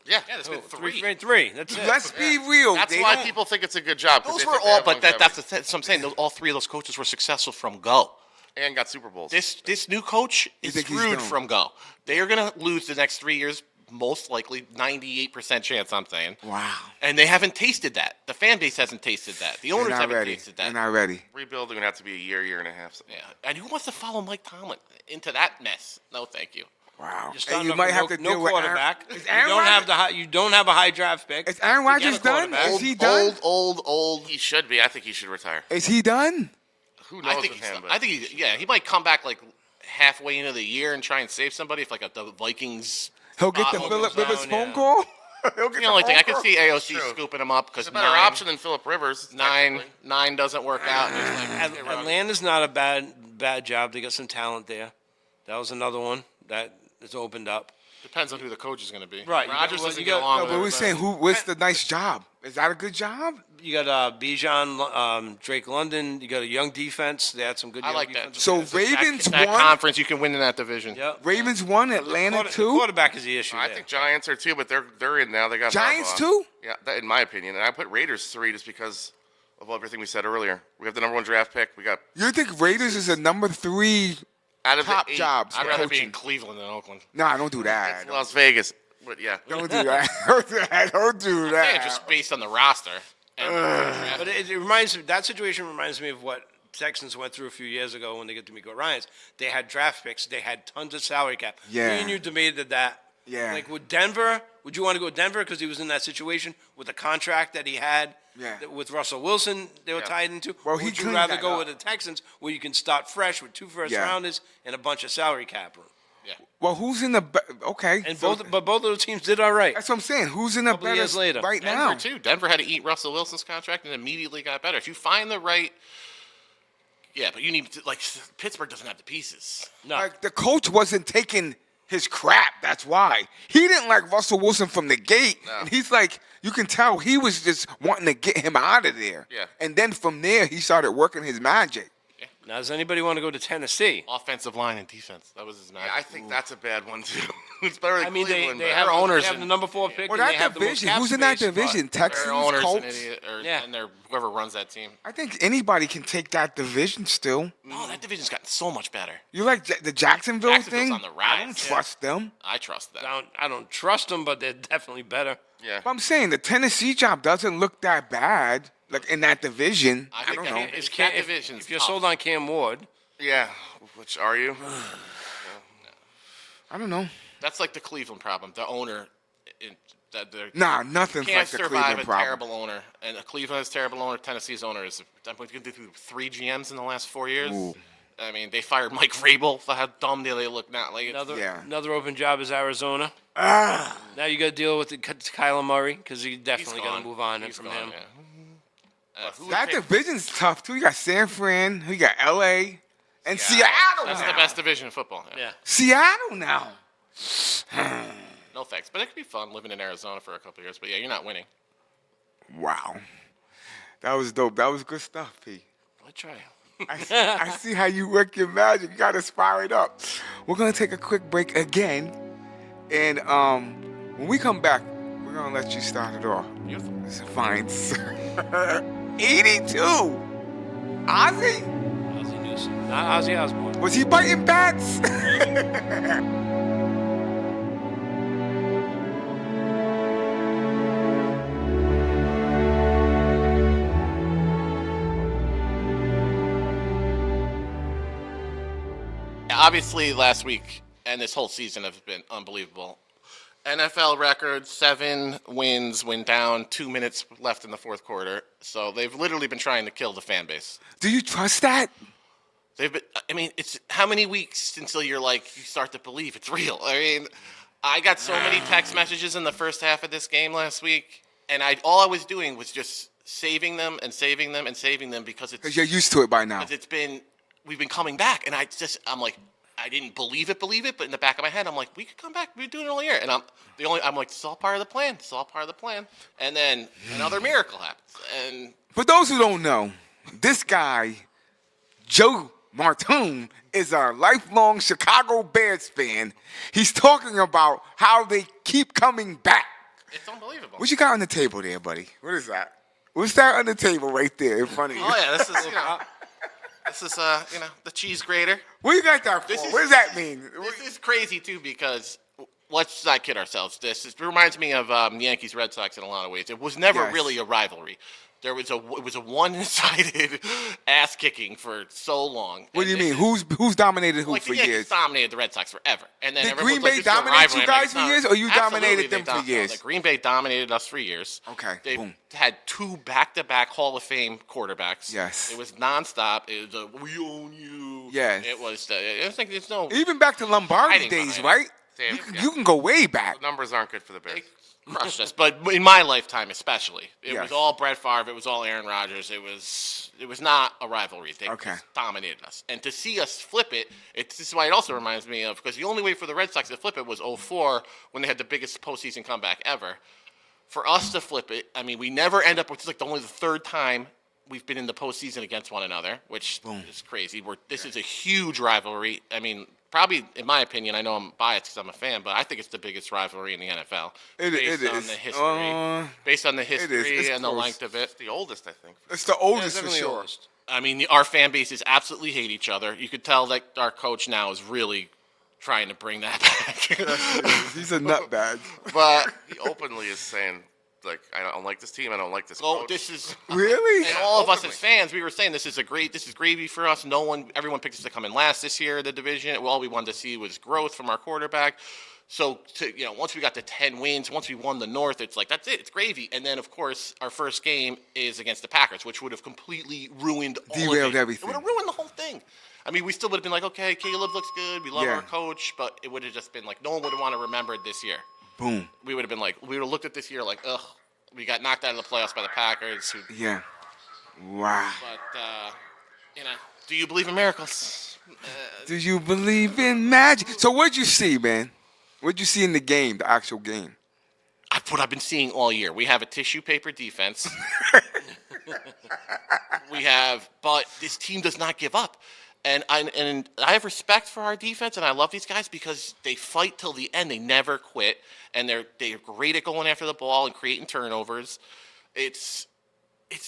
Yeah, Yeah, there's been Three. three. That's it. Let's be real. That's They why don't- people think it's a good job. 'cause Those they were think they all, have but that's longevity. that's what I'm saying. All three of those coaches were successful from go. And got Super Bowls. This new coach is think he's screwed done? from go. They are going to lose the next 3 years, most likely 98% chance. I'm saying. Wow. And they haven't tasted that. The fan base hasn't tasted that. The They're owners not haven't ready. tasted They're that. not ready. Rebuilding would have to be a year and a half. Yeah. And who wants to follow Mike Tomlin into that mess? No, thank you. Wow. You're starting And you off might with have to no deal with quarterback. Is You Aaron don't have Rodgers- you don't have a high draft pick. Is Aaron You get Rodgers a done? quarterback. Is he done? Old. He should be. I think he should retire. Is he done? Who knows I think with he's. him? But I think he's. Yeah, he might come back like halfway into the year and try and save somebody if like the Vikings. He'll get the opens Philip down, Rivers phone yeah. call. He'll get The only thing I could phone see AOC True. scooping him up because it's a better option than Philip Rivers. nine technically. doesn't work out. and it's like, okay, Rodgers. Atlanta's not a bad job. They got some talent there. That was another one that is opened up. Depends on who the coach is going to be. Right, you Rodgers got- doesn't you get got- along No, with but we're everybody. saying what's the nice job? Is that a good job? You got Bijan, Drake London. You got a young defense. They had some good. I young like that. defensive So players. Ravens that won. conference, you can win in that division. Yep. Ravens won. Atlanta The too. quarterback is the issue. I there. think Giants are too, but they're in now. They got Giants Harbaugh. too? Yeah, that, in my opinion. And I put Raiders 3 just because of everything we said earlier. We have the number 1 draft pick. We got You think Raiders is a number 3 out of top the 8, jobs? I'd for rather be coaching? in Cleveland than Oakland. Nah, don't do that. It's Las Vegas. But yeah, Don't do that. Don't do that. Don't do Yeah, that. just based on the roster. And But it reminds me. That situation reminds me of what Texans went through a few years ago when they got D'Amico Ryans. They had draft picks. They had tons of salary cap. Yeah. Me and you debated that. Yeah. Like with Denver, would you want to go to Denver because he was in that situation with the contract that he had? Yeah. With Russell Wilson, they were Yeah. tied into. Well, Or he would you cleaned rather that go up. with the Texans where you can start fresh with 2 first Yeah. rounders and a bunch of salary cap room? Well, who's in the okay? And so both of those teams did all right. that's what I'm saying. Who's in the Couple of better years later. right Denver now? too. Denver had to eat Russell Wilson's contract and immediately got better. If you find the right, yeah, but you need to, like Pittsburgh doesn't have the pieces. No. Like the coach wasn't taking his crap. That's why he didn't like Russell Wilson from the gate. No. And he's like, you can tell he was just wanting to get him out of there. Yeah. And then from there, he started working his magic. Now, does anybody want to go to Tennessee? Offensive line and defense. That was his magic. I think that's a bad one too. It's better than I mean, Cleveland. they but- have, owners they have in- the number 4 pick. Well, and they that have the most division. cap Who's in that space, but- division? Texans, Their owner's an Colts. idiot, or, Yeah. and their whoever runs that team. I think anybody can take that division still. No, that division's gotten so much better. You like the Jacksonville Jacksonville's thing? on the I don't rise, yeah. trust them. I trust that. I don't trust them, but they're definitely better. yeah. But I'm saying the Tennessee job doesn't look that bad. Like in that division, I I, think don't that know. is- It's that if, division's if you're tough. sold on Cam Ward, Yeah. Which are you? I don't know. That's like the Cleveland problem. The owner, that they're Nah, nothing's can't like the survive Cleveland a problem. terrible owner. And Cleveland has terrible owner. Tennessee's owner is. I'm going to do 3 GMs in the last 4 years. Ooh. I mean, they fired Mike Vrabel for how dumb they look now. Like, it's- another open job is Arizona. Ah, Now you got to deal with Kyler Murray because you he's definitely got gone. to move on He's from gone, him. yeah. Who would that pick- division's tough too. You got San Fran, you got LA, and Seattle. That's now. the best division in football. Yeah. Yeah. Seattle now. No thanks. But it could be fun living in Arizona for a couple of years. But yeah, you're not winning. Wow, that was dope. That was good stuff, P. Let's try. I see how you work your magic. You got to spire it up. We're gonna take a quick break again. And when we come back, we're gonna let you start it off. Beautiful. It's fine, sir. 82. Ozzy? Ozzy Newsome, not Ozzy Osbourne. Was he biting bats? Obviously, last week and this whole season have been unbelievable. NFL record, 7 wins, went down, 2 minutes left in the fourth quarter. So they've literally been trying to kill the fan base. Do you trust that? They've been, I mean, it's how many weeks until you're like, you start to believe it's real? I mean, I got so many text messages in the first half of this game last week, and all I was doing was just saving them and saving them and saving them because Because you're used to it by now. we've been coming back, and I'm like, I didn't believe it, but in the back of my head, I'm like, we could come back, we're doing it all year, and I'm like, this is all part of the plan, and then another miracle happens, and For those who don't know, this guy, Joe Martone, is a lifelong Chicago Bears fan. He's talking about how they keep coming back. it's unbelievable. What you got on the table there, buddy? What is that? What's that on the table right there in front of you? Oh yeah, this is the cheese grater. What you got that for? What does that mean? This is crazy too because let's not kid ourselves. It reminds me of Yankees Red Sox in a lot of ways. It was never Yes. really a rivalry. It was a one-sided ass kicking for so long. What do you And mean? this Who's dominated who Like for the Yankees years? dominated the Red Sox forever, and then Did everyone's Green like, Bay this is a dominate rivalry. you I'm like, guys it's for not. years, or you Absolutely, dominated them they for years? The Green Bay dominated us for years. Okay, They boom. had 2 back-to-back Hall of Fame quarterbacks. Yes. It was nonstop. It was we own you. Yes. It was. I think there's no. Even back to Lombardi Hiding days, behind right? Same, You yeah. you can go way back. The numbers aren't good for the Bears. They crushed us, but in my lifetime, especially, it Yes. was all Brett Favre. It was all Aaron Rodgers. It was not a rivalry. They Okay. just dominated us, and to see us flip it, this is why it also reminds me of because the only way for the Red Sox to flip it was 04 when they had the biggest postseason comeback ever. For us to flip it, I mean, we never end up. It's like only the 3rd time we've been in the postseason against one another, which is crazy. This is a huge rivalry. I mean, probably, in my opinion, I know I'm biased because I'm a fan, but I think it's the biggest rivalry in the NFL. It based on is. the history, based on the history It's and the close. length of it. It's the oldest, I think. It's the oldest for Definitely sure. oldest. I mean, our fan bases absolutely hate each other. You could tell that our coach now is really trying to bring that back. He's a nutbag. But He openly is saying, like, I don't like this team. I don't like this oh, coach. this is. Really? And all of us as openly. fans, we were saying this is gravy for us. Everyone picked us to come in last this year in the division. All we wanted to see was growth from our quarterback. So, once we got to 10 wins, once we won the North, it's like, that's it. It's gravy. And then, of course, our first game is against the Packers, which would have completely ruined all Derailed of it. everything. It would have ruined the whole thing. I mean, we still would have been like, okay, Caleb looks good. We love Yeah. our coach. But it would have just been like, no one would have wanted to remember it this year. Boom. We would have been like, we would have looked at this year like, ugh, we got knocked out of the playoffs by the Packers. Yeah. Wow. But, do you believe in miracles? Do you believe in magic? So what'd you see, man? What'd you see in the game, the actual game? What I've been seeing all year. We have a tissue paper defense. But this team does not give up. And I have respect for our defense, and I love these guys because they fight till the end. They never quit, and they're great at going after the ball and creating turnovers. It's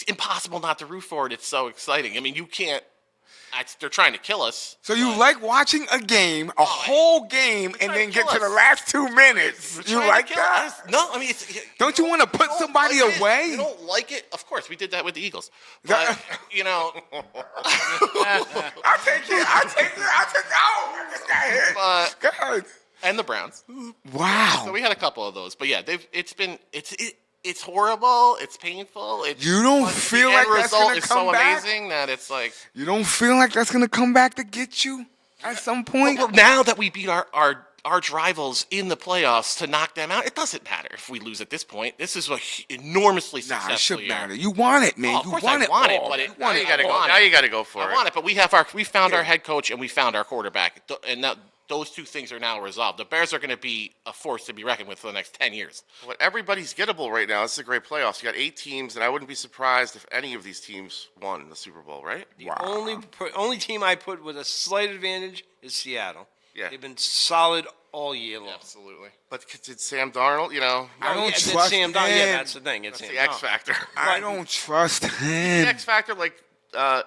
impossible not to root for it. It's so exciting. I mean, you can't. They're trying to kill us. So you like watching a game, a whole game, and trying then to get kill to the us. last 2 minutes. You Trying to like kill that? us. No, I mean, Don't you want to put don't somebody like it. away? You don't like it? Of course, we did that with the Eagles. But, I'll take it. Oh, this guy here. But- God. and the Browns. Wow. So we had a couple of those. But yeah, it's horrible. It's painful. You don't but feel the like end that's result gonna is come so back? amazing that it's like You don't feel like that's going to come back to get you at some point? well, now that we beat our arch rivals in the playoffs to knock them out, it doesn't matter if we lose at this point. This is a enormously Nah, successful it should year. matter. You want it, man. Oh, of you course want I it want it, all. but You Now want you it gotta all. go. want Now it. you gotta go for I it. want it, but we found our head coach and we found our quarterback, and now those 2 things are now resolved. The Bears are going to be a force to be reckoned with for the next 10 years. But everybody's gettable right now. This is a great playoffs. You got 8 teams, and I wouldn't be surprised if any of these teams won the Super Bowl, right? The only team I put with a slight advantage is Seattle. Yeah. They've been solid all year long. Absolutely. But did Sam Darnold, I don't That's trust Sam Darnold. him. Yeah, that's the thing. It's that's Sam the X Darnold. factor. I don't trust The him. X factor, like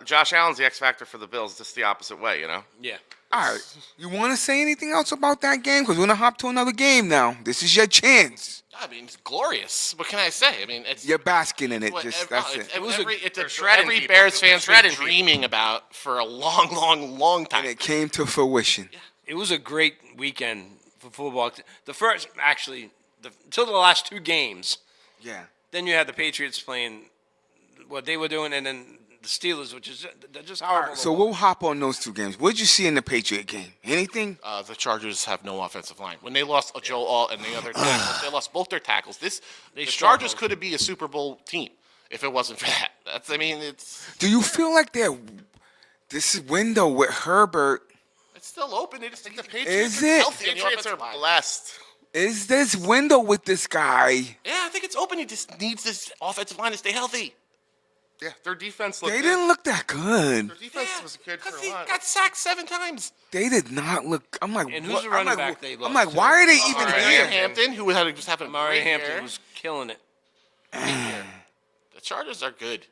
Josh Allen's the X factor for the Bills, just the opposite way, you know? Yeah. All right. You want to say anything else about that game? Because we're going to hop to another game now. This is your chance. I mean, it's glorious. What can I say? I mean, it's You're basking in it. what- Just ev- that's it's, it. it was They're a, shredding every people. Bears They're fan's been shredding people. dreaming about for a long, long, long time. And it came to fruition. It was a great weekend for football. The first, actually, until the last two games. Yeah. Then you had the Patriots playing what they were doing, and then the Steelers, which is they're just All horrible. right, so we'll hop on those two games. What did you see in the Patriot game? Anything? The Chargers have no offensive line. When they lost Joe Alt and the other tackles, they lost both their tackles. The Chargers struggled. could be a Super Bowl team if it wasn't for that. It's Do you feel like this window with Herbert, still open. They just The the Patriots, Is it? healthy on the Patriots are offensive line. blessed. is this window with this guy? Yeah, I think it's open. He just needs this offensive line to stay healthy. Yeah, their defense looked They good. didn't look that good. Their defense was good for because a he lot. got sacked 7 times. They did not look. I'm like, And who's what? the running I'm like, back they I'm lost like, to? why are they even Amari here? Hampton, who had just having a Murray great Hampton year. was killing it. The Chargers are good.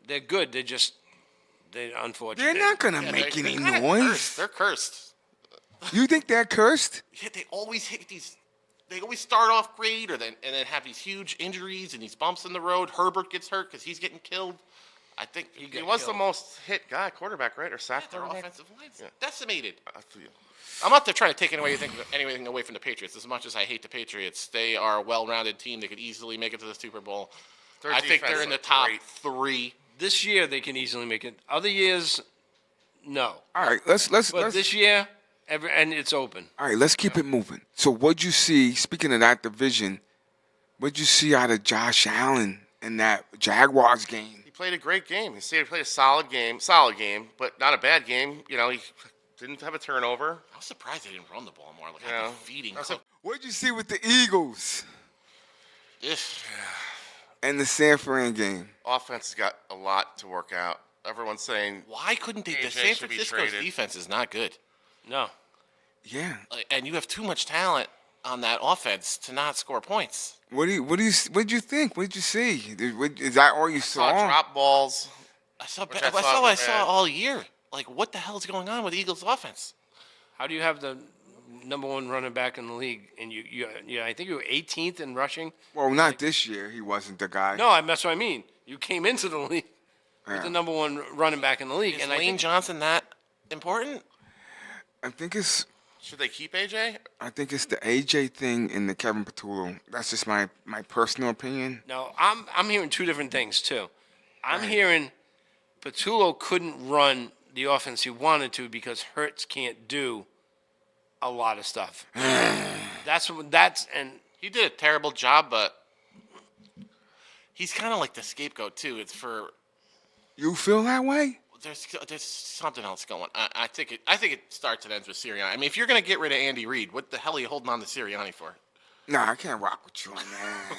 They're good. They're unfortunate. They're not gonna Yeah, make they're any kinda noise. Cursed. They're cursed. You think they're cursed? Yeah, they always hit these. They always start off great, and then have these huge injuries and these bumps in the road. Herbert gets hurt because he's getting killed. I think He got was killed. the most hit guy, quarterback, right? Or sacked their quarterback? offensive line's Yeah. decimated. I feel you. I'm not there trying to take anything away from the Patriots. As much as I hate the Patriots, they are a well-rounded team. They could easily make it to the Super Bowl. Their I think they're defense in the looked top great. 3. This year they can easily make it. Other years, no. All right, let's But this year, and it's open. all right, let's keep it moving. So, what'd you see? Speaking of that division, what'd you see out of Josh Allen in that Jaguars game? He played a great game. He played a solid game, but not a bad game. You know, he didn't have a turnover. I was surprised they didn't run the ball more. Like, Yeah. I've been feeding That's Cook. What'd you see with the Eagles Ugh. and the San Fran game? Offense has got a lot to work out. Everyone's saying Why couldn't they? The AJ San should be Francisco's traded. defense is not good. No. Yeah. And you have too much talent on that offense to not score points. What'd you think? What'd you see? Is that all you saw saw? drop balls. I saw Which I I thought saw what I was saw bad. all year. Like, what the hell is going on with Eagles offense? How do you have the number one running back in the league, and I think you were 18th in rushing? Well, not this year. He wasn't the guy. No, that's what I mean. You came into the league Yeah. with the number one running back in the league, Is and I Lane think Johnson that important? I think it's Should they keep AJ? the AJ thing and the Kevin Patullo. That's just my personal opinion. no, I'm hearing two different things too. I'm hearing Patullo couldn't run the offense he wanted to because Hurts can't do a lot of stuff. and He did a terrible job, but he's kind of like the scapegoat too. It's for You feel that way? there's something else going. I think it starts and ends with Sirianni. I mean, if you're gonna get rid of Andy Reid, what the hell are you holding on to Sirianni for? Nah, I can't rock with you on that.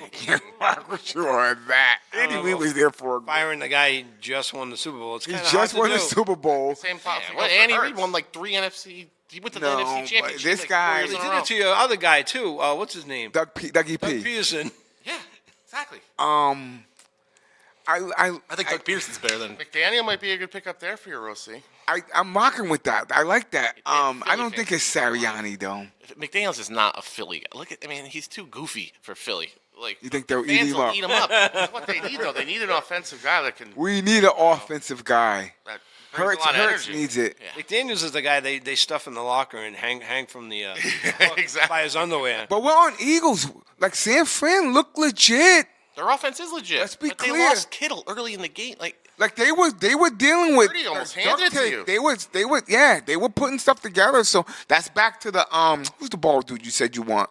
I can't rock with you on that. Anyway, was there for a firing the guy he just won the Super Bowl. It's He kind of just hard won to the do. Super Bowl. Same thought. Yeah, well, Andy Reid won like 3 NFC. He went to the No, NFC but Championship. this like guy- 4 years He in a did row. it to your other guy too. What's his name? Dougie Doug P. Peterson. Yeah, exactly. I I think Doug Peterson's better than. McDaniel might be a good pickup there for your OC. I'm rocking with that. I like that. I Philly don't think it's Sirianni though. McDaniels is not a Philly guy. Look at, I mean, he's too goofy for Philly. Like, You think they'll eat fans him will up? eat him up. That's what they need, though. They need an offensive guy that can. We need an offensive guy. That brings a lot of Hurts energy. needs it. McDaniels is the guy they stuff in the locker and hang from the Exactly. by his underwear. But we're on Eagles. Like San Fran look legit. Their offense is legit. Let's be but clear. They lost Kittle early in the game. Like, They were dealing with Purdy almost duct handed it to tape. you. They were putting stuff together. So that's back to the who's the ball dude you said you want?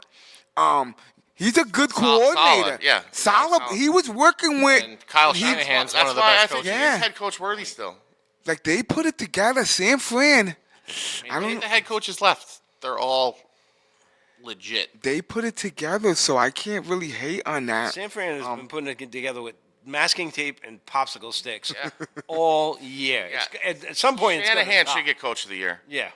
He's a good coordinator. solid, yeah. Solid. Solid. He was working with and Kyle he- Shanahan's one That's of the why I best think coaches. Yeah. he's head coach worthy still. like they put it together. San Fran. I don't The head coaches left. They're all legit. They put it together, so I can't really hate on that. San Fran has been putting it together with masking tape and popsicle sticks all year. Yeah. At some point, it's gonna Shanahan stop. should get coach of the year Yeah.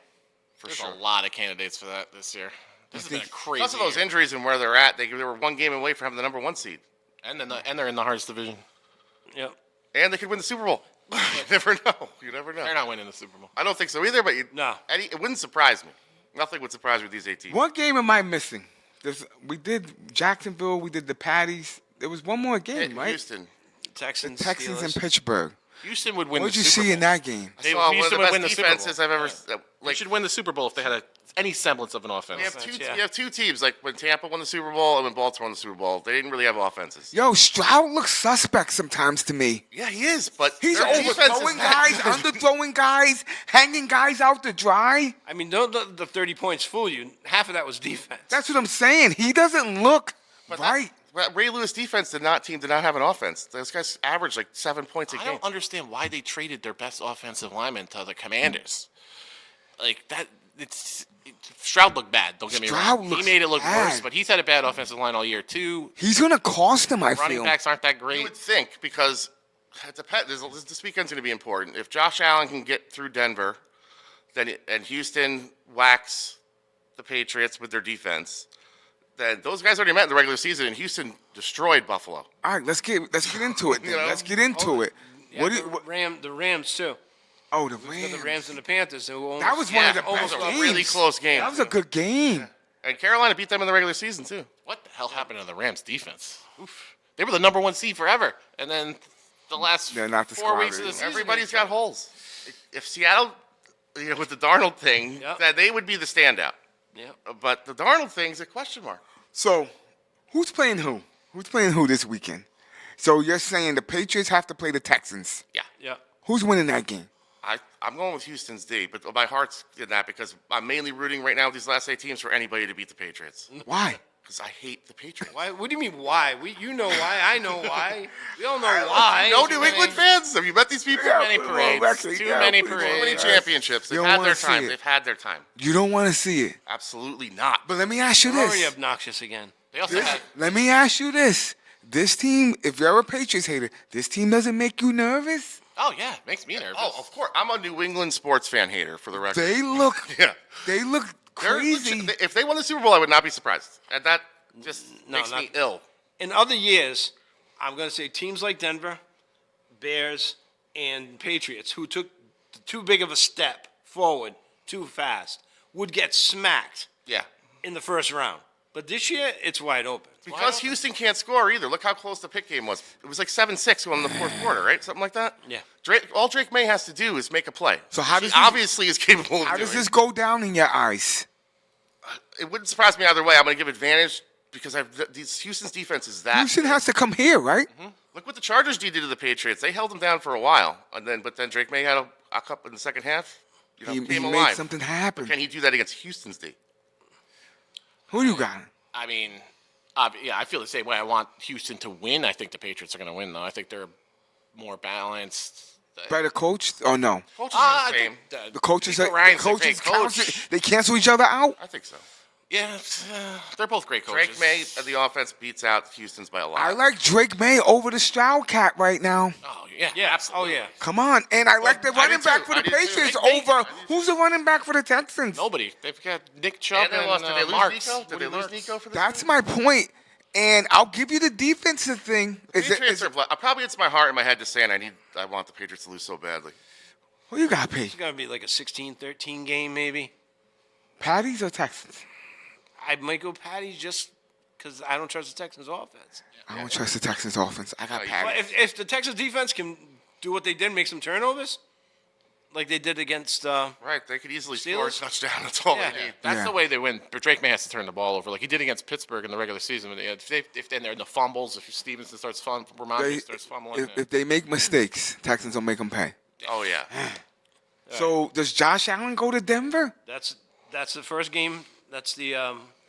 for There's sure. a lot of candidates for that this year. This has been a crazy Plus of those year. injuries and where they're at, they were one game away from having the number 1 seed, And they're in the hardest division. Yep. and they could win the Super Bowl. You never know. You never know. They're not winning the Super Bowl. I don't think so either, but No. it wouldn't surprise me. Nothing would surprise me with these 18. What game am I missing? We did Jacksonville. We did the Patties. There was one more game, right? Houston. Texans. Texans Steelers. and Pittsburgh. Houston would win What did the you Super see Bowl. in that game? I They- saw one of Houston the would best win the Super Bowl. defenses I've ever. They Like should win the Super Bowl if they had any semblance of an offense. we have two teams. Like when Tampa won the Super Bowl and when Baltimore won the Super Bowl, they didn't really have offenses. Yo, Stroud looks suspect sometimes to me. Yeah, he is, but He's their defense is overthrowing not guys, good. underthrowing guys, hanging guys out to dry. I mean, don't let the 30 points fool you. Half of that was defense. That's what I'm saying. He doesn't look But right. But Ray Lewis defense did not have an offense. Those guys averaged like 7 points a I game. don't understand why they traded their best offensive lineman to the Commanders. Like that, Stroud looked bad. Don't get me Stroud wrong. He looks made it look bad. worse, but he's had a bad offensive line all year too. He's gonna cost him. I Running feel. backs aren't that You great. would think because it depends. This weekend's going to be important. If Josh Allen can get through Denver, and Houston whacks the Patriots with their defense, then those guys already met in the regular season, and Houston destroyed Buffalo. All right, let's get into it. Then. You know? Let's get into it. Yeah, What? the Rams too. Oh, the Got Rams. the Rams and the Panthers. Who almost, That was one of the almost best a games. really close game. That was a good game. And Carolina beat them in the regular season too. What the hell happened to the Rams defense? Oof. They were the number 1 seed forever, and then the last They're not the 4 squad weeks of the anymore. season, Everybody's got holes. If Seattle, with the Darnold thing, Yep. that they would be the standout. Yeah. But the Darnold thing's a question mark. So, who's playing who? Who's playing who this weekend? So you're saying the Patriots have to play the Texans. Yeah. Yeah. Who's winning that game? I'm going with Houston's D, but my heart's in that because I'm mainly rooting right now with these last 8 teams for anybody to beat the Patriots. Why? Because I hate the Patriots. Why? What do you mean why? You know why. I know why. We all know why. No New England fans. Have you met these people? Yeah, Too many well, parades. actually, Too yeah, many please, Too many parades. championships. They've You don't had wanna their see time. it. They've had their time. You don't want to see it. Absolutely not. But let me ask you You're already this. obnoxious again. They also had Let me ask you this. This team, if you're a Patriots hater, this team doesn't make you nervous? Oh yeah, it makes me nervous. Oh, of course. I'm a New England sports fan hater for the record. They look Yeah. they look They're crazy. legit- If they won the Super Bowl, I would not be surprised. And that just No, makes me not- ill. In other years, I'm going to say teams like Denver, Bears, and Patriots, who took too big of a step forward too fast, would get smacked Yeah. in the first round. But this year, it's wide open. Because Houston can't score either. Look how close the pick game was. It was like 7-6 going in the fourth quarter, right? Something like that? Yeah. All Drake May has to do is make a play. So how He does this- obviously is capable of How doing. does this go down in your eyes? It wouldn't surprise me either way. I'm going to give advantage because Houston's defense is that. Houston has to come here, right? Look what the Chargers did to the Patriots. They held them down for a while, but then Drake May had a cup in the second half. He came made alive. something happen. Can he do that against Houston's D? Who you got? I mean, yeah, I feel the same way. I want Houston to win. I think the Patriots are going to win, though. I think they're more balanced. Better coach or no? Coaches are the same. The coaches Nico are Ryan's a the coaches great coach. cancel, they cancel each other out. I think so. Yeah, they're both great coaches. Drake May of the offense beats out Houston's by a lot. I like Drake May over the Stroud cat right now. Oh yeah, Yeah. absolutely. Oh, yeah. Come on, and I like the I running do back too. for I the do too. Patriots Hey, over. Who's the running back for the Texans? Nobody. They've got Nick Chubb And they lost. Did they lose Marks. Nico? Did they Woody lose Marks. Nico for this? That's my point. And I'll give you the defensive thing. Patriots are probably it's my heart and my head to say, and I want the Patriots to lose so badly. who you got, Pete? It's going to be like a 16-13 game, maybe. Patties or Texans? I might go Patty just because I don't trust the Texans' offense. I don't trust the Texans offense. I got But Patties. if the Texans defense can do what they did, make some turnovers, like they did against Right? They could easily score a Steelers? touchdown. That's all Yeah. they need. That's Yeah. the way they win. But Drake May has to turn the ball over, like he did against Pittsburgh in the regular season. If then they're in the fumbles, if Stevenson starts They- starts fumbling. if they make mistakes, Texans will make them pay. Oh yeah. So does Josh Allen go to Denver? that's the first game. That's the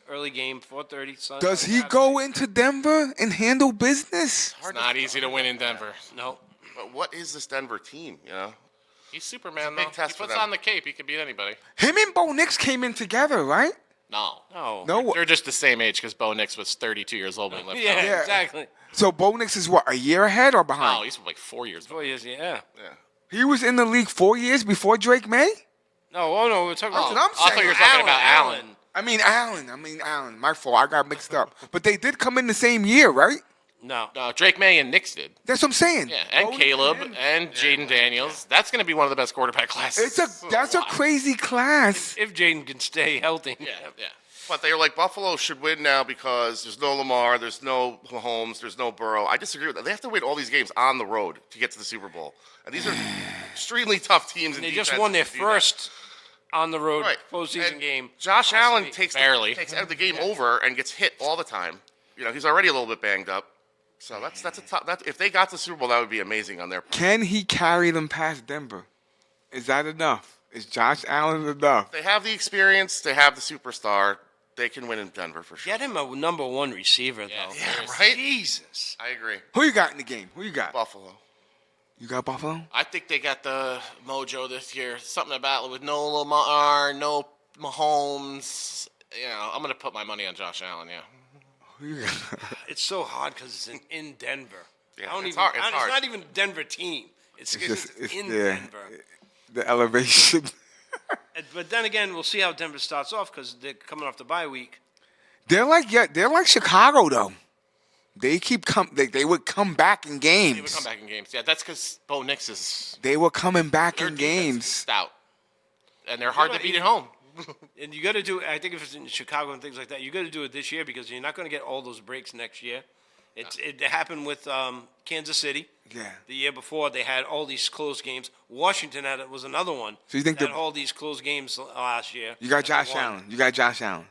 early game, 4:30 Sunday. Does he go into Denver and handle business? It's not easy to win in Denver. No. But what is this Denver team? You know. He's Superman, It's a big though. test He for puts them. on the cape. He could beat anybody. Him and Bo Nix came in together, right? No. No. No. They're just the same age because Bo Nix was 32 years old when he left. Yeah, Yeah. exactly. So Bo Nix is what, a year ahead or Oh, behind? he's like 4 years. 4 years, yeah. Yeah. He was in the league 4 years before Drake May? No, we're talking about. That's what I'm I thought saying. you were talking about Allen. I mean Allen. My fault. I got mixed up. But they did come in the same year, right? No. Drake May and Knicks did. That's what I'm saying. Yeah, and Bowden Caleb and Jaden Daniels. That's going to be one of the best quarterback classes. That's a crazy class. If Jaden can stay healthy. Yeah. But they were like, Buffalo should win now because there's no Lamar, there's no Mahomes, there's no Burrow. I disagree with that. They have to win all these games on the road to get to the Super Bowl. And these are extremely tough teams. They just won their first on the road Right. postseason And game. Josh last Allen week. takes Barely. the game over and gets hit all the time. You know, he's already a little bit banged up. So that's a tough. If they got to the Super Bowl, that would be amazing on their part. Can he carry them past Denver? Is that enough? Is Josh Allen enough? They have the experience. They have the superstar. They can win in Denver for sure. Get him a number one receiver, though. Yeah, right? Jesus. I agree. Who you got in the game? Who you got? Buffalo. You got Buffalo? I think they got the mojo this year. Something about it with no Lamar, no Mahomes. You know, I'm going to put my money on Josh Allen, yeah. Who you got? It's so hard because it's in Denver. Yeah, I don't it's even, hard- it's It's hard. not even a Denver team. It's in yeah, Denver. the elevation. But then again, we'll see how Denver starts off because they're coming off the bye week. They're like Chicago though. They would come back in games. He would come back in games. Yeah, that's because Bo Nix is They were coming back their in defense is games. stout, and they're hard to beat at home. And you got to do. I think if it's in Chicago and things like that, you got to do it this year because you're not going to get all those breaks next year. It happened with Kansas City. Yeah. The year before, they had all these close games. Washington was another one. So you think that had the- all these close games last year? You got that they Josh won. Allen. You got Josh Allen.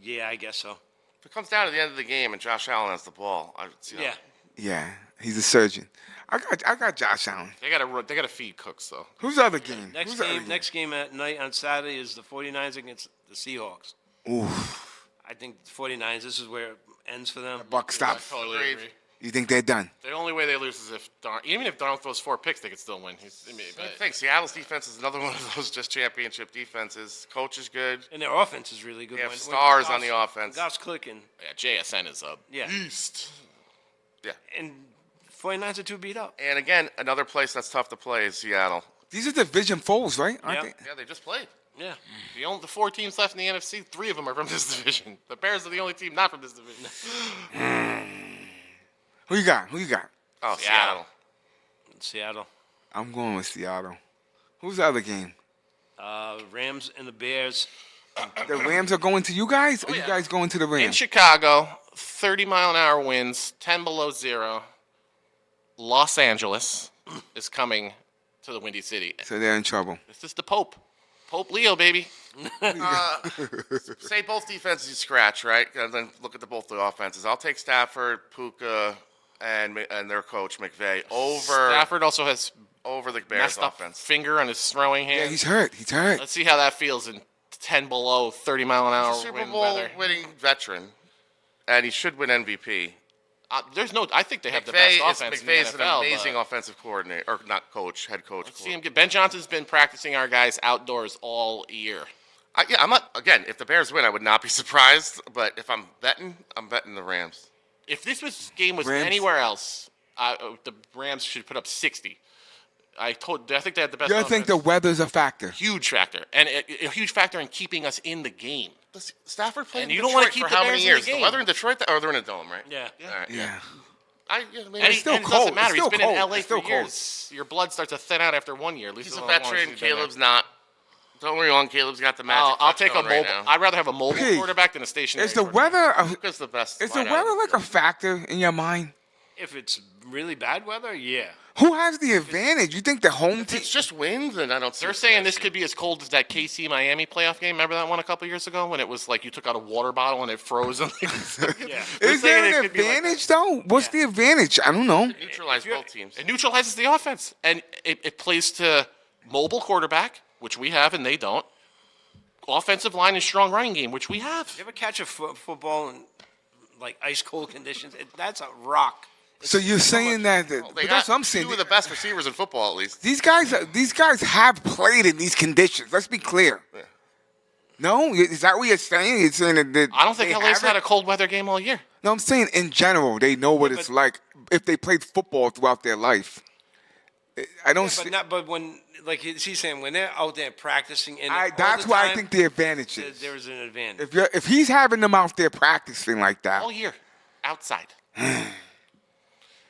Yeah, I guess so. If it comes down to the end of the game and Josh Allen has the ball, I would see Yeah. Yeah, he's a surgeon. I got Josh Allen. They got to feed Cooks though. Who's the other game? Next Who's the other game, next game at night on Saturday is the 49ers against the Seahawks. Oof. I think the 49ers. This is where it ends for them. Buck stop. Totally Agreed. agree. You think they're done? The only way they lose is if even if Darnold throws 4 picks, they could still win. I think Seattle's defense is another one of those just championship defenses. Coach is good. And their offense is really good. They have When stars on Goff's- the offense. Goff's clicking. Yeah, JSN is up. Yeah. East. Yeah. And 49ers are too beat up. And again, another place that's tough to play is Seattle. These are division foes, right? Aren't Yeah. they? Yeah, they just played. Yeah. The 4 teams left in the NFC, 3 of them are from this division. The Bears are the only team not from this division. Who you got? Who you got? Oh, Seattle. Seattle. I'm going with Seattle. Who's the other game? Rams and the Bears. The Rams are going to you guys, or you yeah. guys going to the In Rams? Chicago, 30-mile-an-hour winds, 10 below zero. Los Angeles is coming to the Windy City. So they're in trouble. This is the Pope. Pope Leo, baby. Say both defenses you scratch, right? And then look at both the offenses. I'll take Stafford, Puka, and their coach McVay over Stafford also has the Bears messed up offense. finger on his throwing hand. Yeah, he's hurt. He's hurt. Let's see how that feels in 10 below, 30-mile-an-hour Super wind Bowl weather. winning veteran, and he should win MVP. I think they have the best McVay offense in McVay's the NFL. an amazing but offensive coordinator, or not coach, head coach. let's see him get. Ben Johnson's been practicing our guys outdoors all year. I'm not. Again, if the Bears win, I would not be surprised. But if I'm betting the Rams. If this game was Rams. anywhere else, the Rams should put up 60. I think they had the best You offense. think the weather's a factor? Huge factor, and a huge factor in keeping us in the game. Stafford played And in you don't Detroit wanna keep for the how Bears many in the years? game. Weather in Detroit, or they're in a dome, right? Yeah. All right. Yeah. And It's still it cold. doesn't matter. It's He's still been cold. in LA It's for still cold. years. Your blood starts to thin out after 1 year. At least He's as a long as veteran. he's been there. Caleb's not. Don't worry, on Caleb's got the magic. I'll take a touchdown mobile. right now. I'd rather have a mobile Hey, quarterback than a stationary. Is the quarterback. weather Luka's the best. is the wideout. weather like a factor in your mind? If it's really bad weather, yeah. Who has the advantage? You think the home If team? it's just wind, then I don't see They're it saying this actually. could be as cold as that KC Miami playoff game. Remember that one a couple years ago when it was like you took out a water bottle and it froze? Yeah. Is there saying it an could be like advantage though? What's the advantage? I don't know. Neutralize both teams. It neutralizes the offense, and it plays to mobile quarterback, which we have, and they don't. Offensive line and strong running game, which we have. You ever catch a football in like ice cold conditions? That's a rock. So you're saying that? They But got that's what I'm saying. two of the best receivers in football, at least. These guys have played in these conditions. Let's be clear. Yeah. No, is that what you're saying? You're saying that I don't think they LA's had a haven't? cold weather game all year. No, I'm saying in general they know what it's like if they played football throughout their life. I don't But see. not. But when, like he's saying, when they're out there practicing, and all That's the why I time, think the advantage is. there's an advantage. If he's having them out there practicing like that, All year, outside.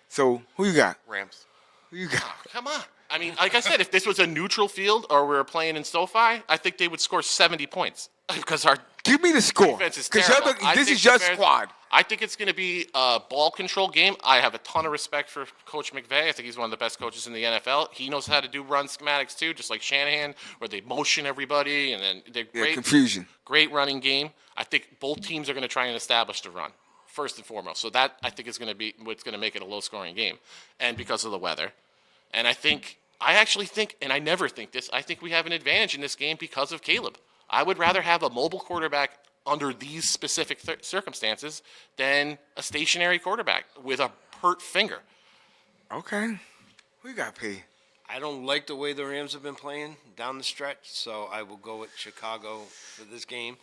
so who you got? Rams. Who you got? Come on. I mean, like I said, if this was a neutral field or we were playing in SoFi, I think they would score 70 points because our Give me the score. defense is Because terrible. this is your squad. I think it's going to be a ball control game. I have a ton of respect for Coach McVay. I think he's one of the best coaches in the NFL. He knows how to do run schematics too, just like Shanahan, where they motion everybody and then they're Yeah, great. confusion. Great running game. I think both teams are going to try and establish the run first and foremost. So that I think is going to be what's going to make it a low-scoring game, and because of the weather. And I actually think, and I never think this, I think we have an advantage in this game because of Caleb. I would rather have a mobile quarterback under these specific circumstances than a stationary quarterback with a hurt finger. Okay. Who you got, P? I don't like the way the Rams have been playing down the stretch, so I will go with Chicago for this game.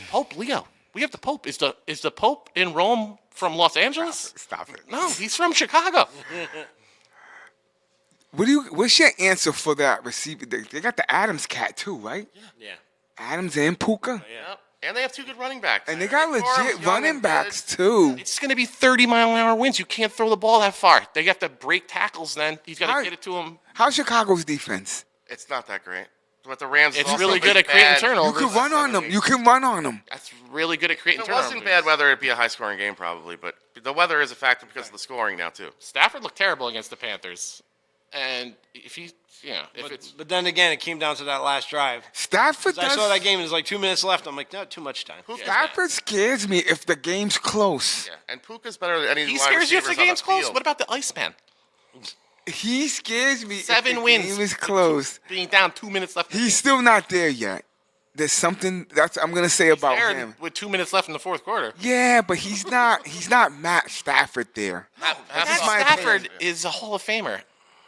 Pope Leo. We have the Pope. Is the Pope in Rome from Los Angeles? Stop it. No, he's from Chicago. What's your answer for that receiver? They got the Adams cat too, right? Yeah. Adams and Puka. Yeah. Yep. And they have two good running backs. And they got Corum's young legit and running good. backs too. It's going to be 30-mile-an-hour winds. You can't throw the ball that far. They have to break tackles then. He's got How- to get it to him. How's Chicago's defense? It's not that great. But the Rams It's also really been good at creating bad. turnovers. You can run on them. You can run on them. That's really good at creating If it turnovers. wasn't bad weather, it'd be a high-scoring game probably. But the weather is a factor because of the scoring now too. Stafford looked terrible against the Panthers. And if it's But then again, it came down to that last drive. Stafford 'Cause I saw does. that game, and there's like 2 minutes left. I'm like, no, too much time. Stafford scares me if the game's close. Yeah, and Puka's better than any he wide scares you if the receivers on game's close. field. What about the Iceman? He scares me. 7 if the wins. game is close. Being down 2 minutes left. He's still not there yet. There's something that's I'm gonna say about there him. with 2 minutes left in the fourth quarter. Yeah, but he's not. He's not Matt Stafford there. Hats Matt off- Stafford is a Hall of Famer.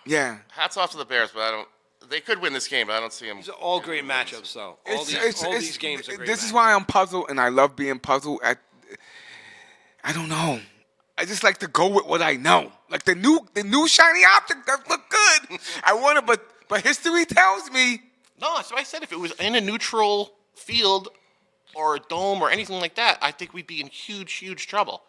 Yeah. Hats off to the Bears, but I don't. They could win this game, but I don't see them. These are all great matchups, though. All these games are great. This is matchups. why I'm puzzled, and I love being puzzled. I don't know. I just like to go with what I know. Like the new shiny object that look good. I want to, but history tells me. No, that's what I said. If it was in a neutral field or a dome or anything like that, I think we'd be in huge, huge trouble.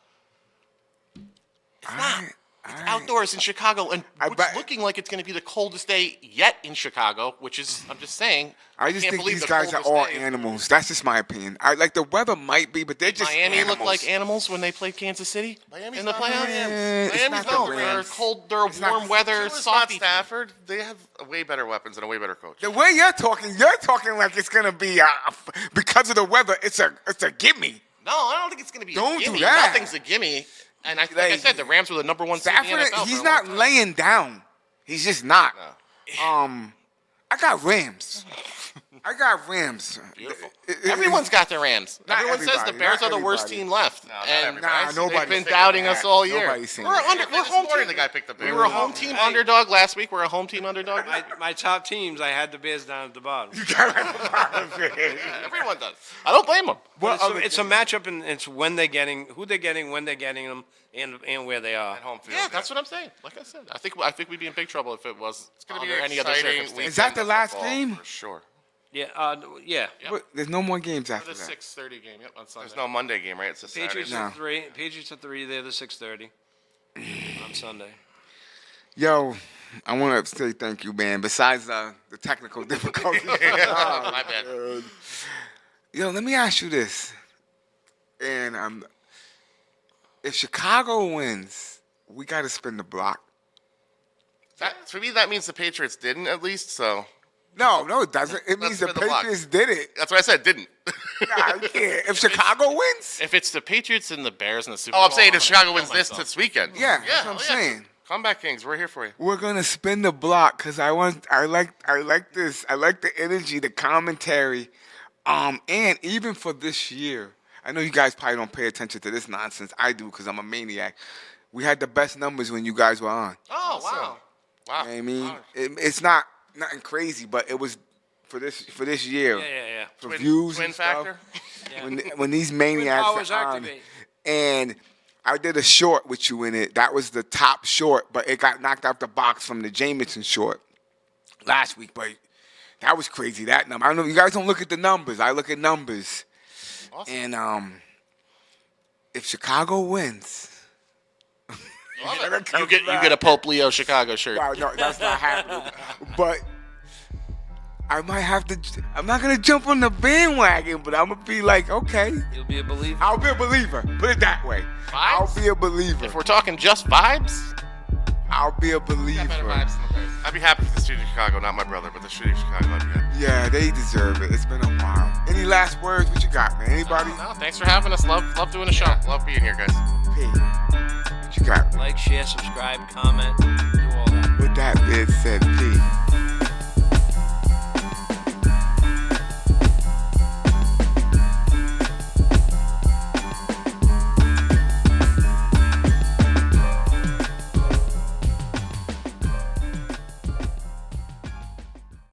It's not. Alright, It's alright. outdoors in Chicago, and I it's bet- looking like it's going to be the coldest day yet in Chicago, which is, I'm just saying. I just can't think believe these the guys are coldest all day is- animals. That's just my opinion. I like the weather might be, but they're just Miami animals. looked like animals when they played Kansas City Miami's in the not the playoffs. Rams. It's Miami's not not the the They're Rams. cold. They're not- warm weather, So is not softy. Stafford. They have way better weapons and a way better coach. The way you're talking like it's gonna be because of the weather. It's a gimme. No, I don't think it's going to be Don't a do gimme. that. Nothing's a gimme. And like I Like, said, the Rams were the number one seed in the Stafford, NFL. he's for a long not time. laying down. He's just not. No. I got Rams. I got Rams. Beautiful. It- Everyone's got the Rams. Not Everyone says the everybody, Bears not are the worst everybody. team left. not and everybody. Nah, nobody's they've been saying doubting that. us all year. Nobody's saying We're that. we're home morning, team. the guy picked the We Bears. were a home team underdog last week. We're a home team underdog. My top teams, I had the Bears down at the bottom. Everyone does. I don't blame them. But it's a matchup, and it's when they're getting, who they're getting, when they're getting them, and where they are. At home field. Yeah, that's what I'm saying. Like I said, I think we'd be in big trouble if it was It's going to be under an any other exciting circumstance. Is that the weekend of last football, game? For sure. Yeah, yeah. Yep. But there's no more games For after the that. 6:30 game. Yep, on Sunday. There's no Monday game, right? It's a Saturday. Patriots No. at 3. Patriots at 3. They're the 6:30 on Sunday. Yo, I want to say thank you, man. Besides the technical difficulties. My bad. Yo, let me ask you this. And if Chicago wins, we got to spin the block. That, for me, that means the Patriots didn't at least. So No, it doesn't. It means the spin the block. Patriots did it. that's what I said. Didn't. Nah, you can't. If Chicago wins, If it's the Patriots and the Bears in the Super Oh, Bowl, I'm saying if Chicago kill wins myself. this weekend. yeah, that's what I'm oh, saying. Comeback Kings, we're here for you. We're gonna spin the block because I like this. I like the energy, the commentary, and even for this year. I know you guys probably don't pay attention to this nonsense. I do because I'm a maniac. We had the best numbers when you guys were on. Oh wow! Wow. You know what I mean, it's not nothing crazy, but it was for this year. Yeah. For views Twin and stuff. factor. When these maniacs powers are on, activate. and I did a short with you in it. That was the top short, but it got knocked out the box from the Jameson short last week. But that was crazy. That number. I don't know. You guys don't look at the numbers. I look at numbers. Awesome. And if Chicago wins, You get a Pope Leo Chicago shirt. wow, no, that's not happening. But I might have to. I'm not gonna jump on the bandwagon, but I'm gonna be like, okay, You'll be a believer. I'll be a believer. Put it that way. I'll Vibes? be a believer. If we're talking just vibes, I'll be a got better believer. vibes than the Bears. I'd be happy for the City of Chicago, not my brother, but the City of Chicago. I'd be happy. Yeah, they deserve it. It's been a while. Any last words? What you got, man? Anybody? No, thanks for having us. Love doing a show. Love being here, guys. P. What you got? Like, share, subscribe, comment, do all that. With that being said, P.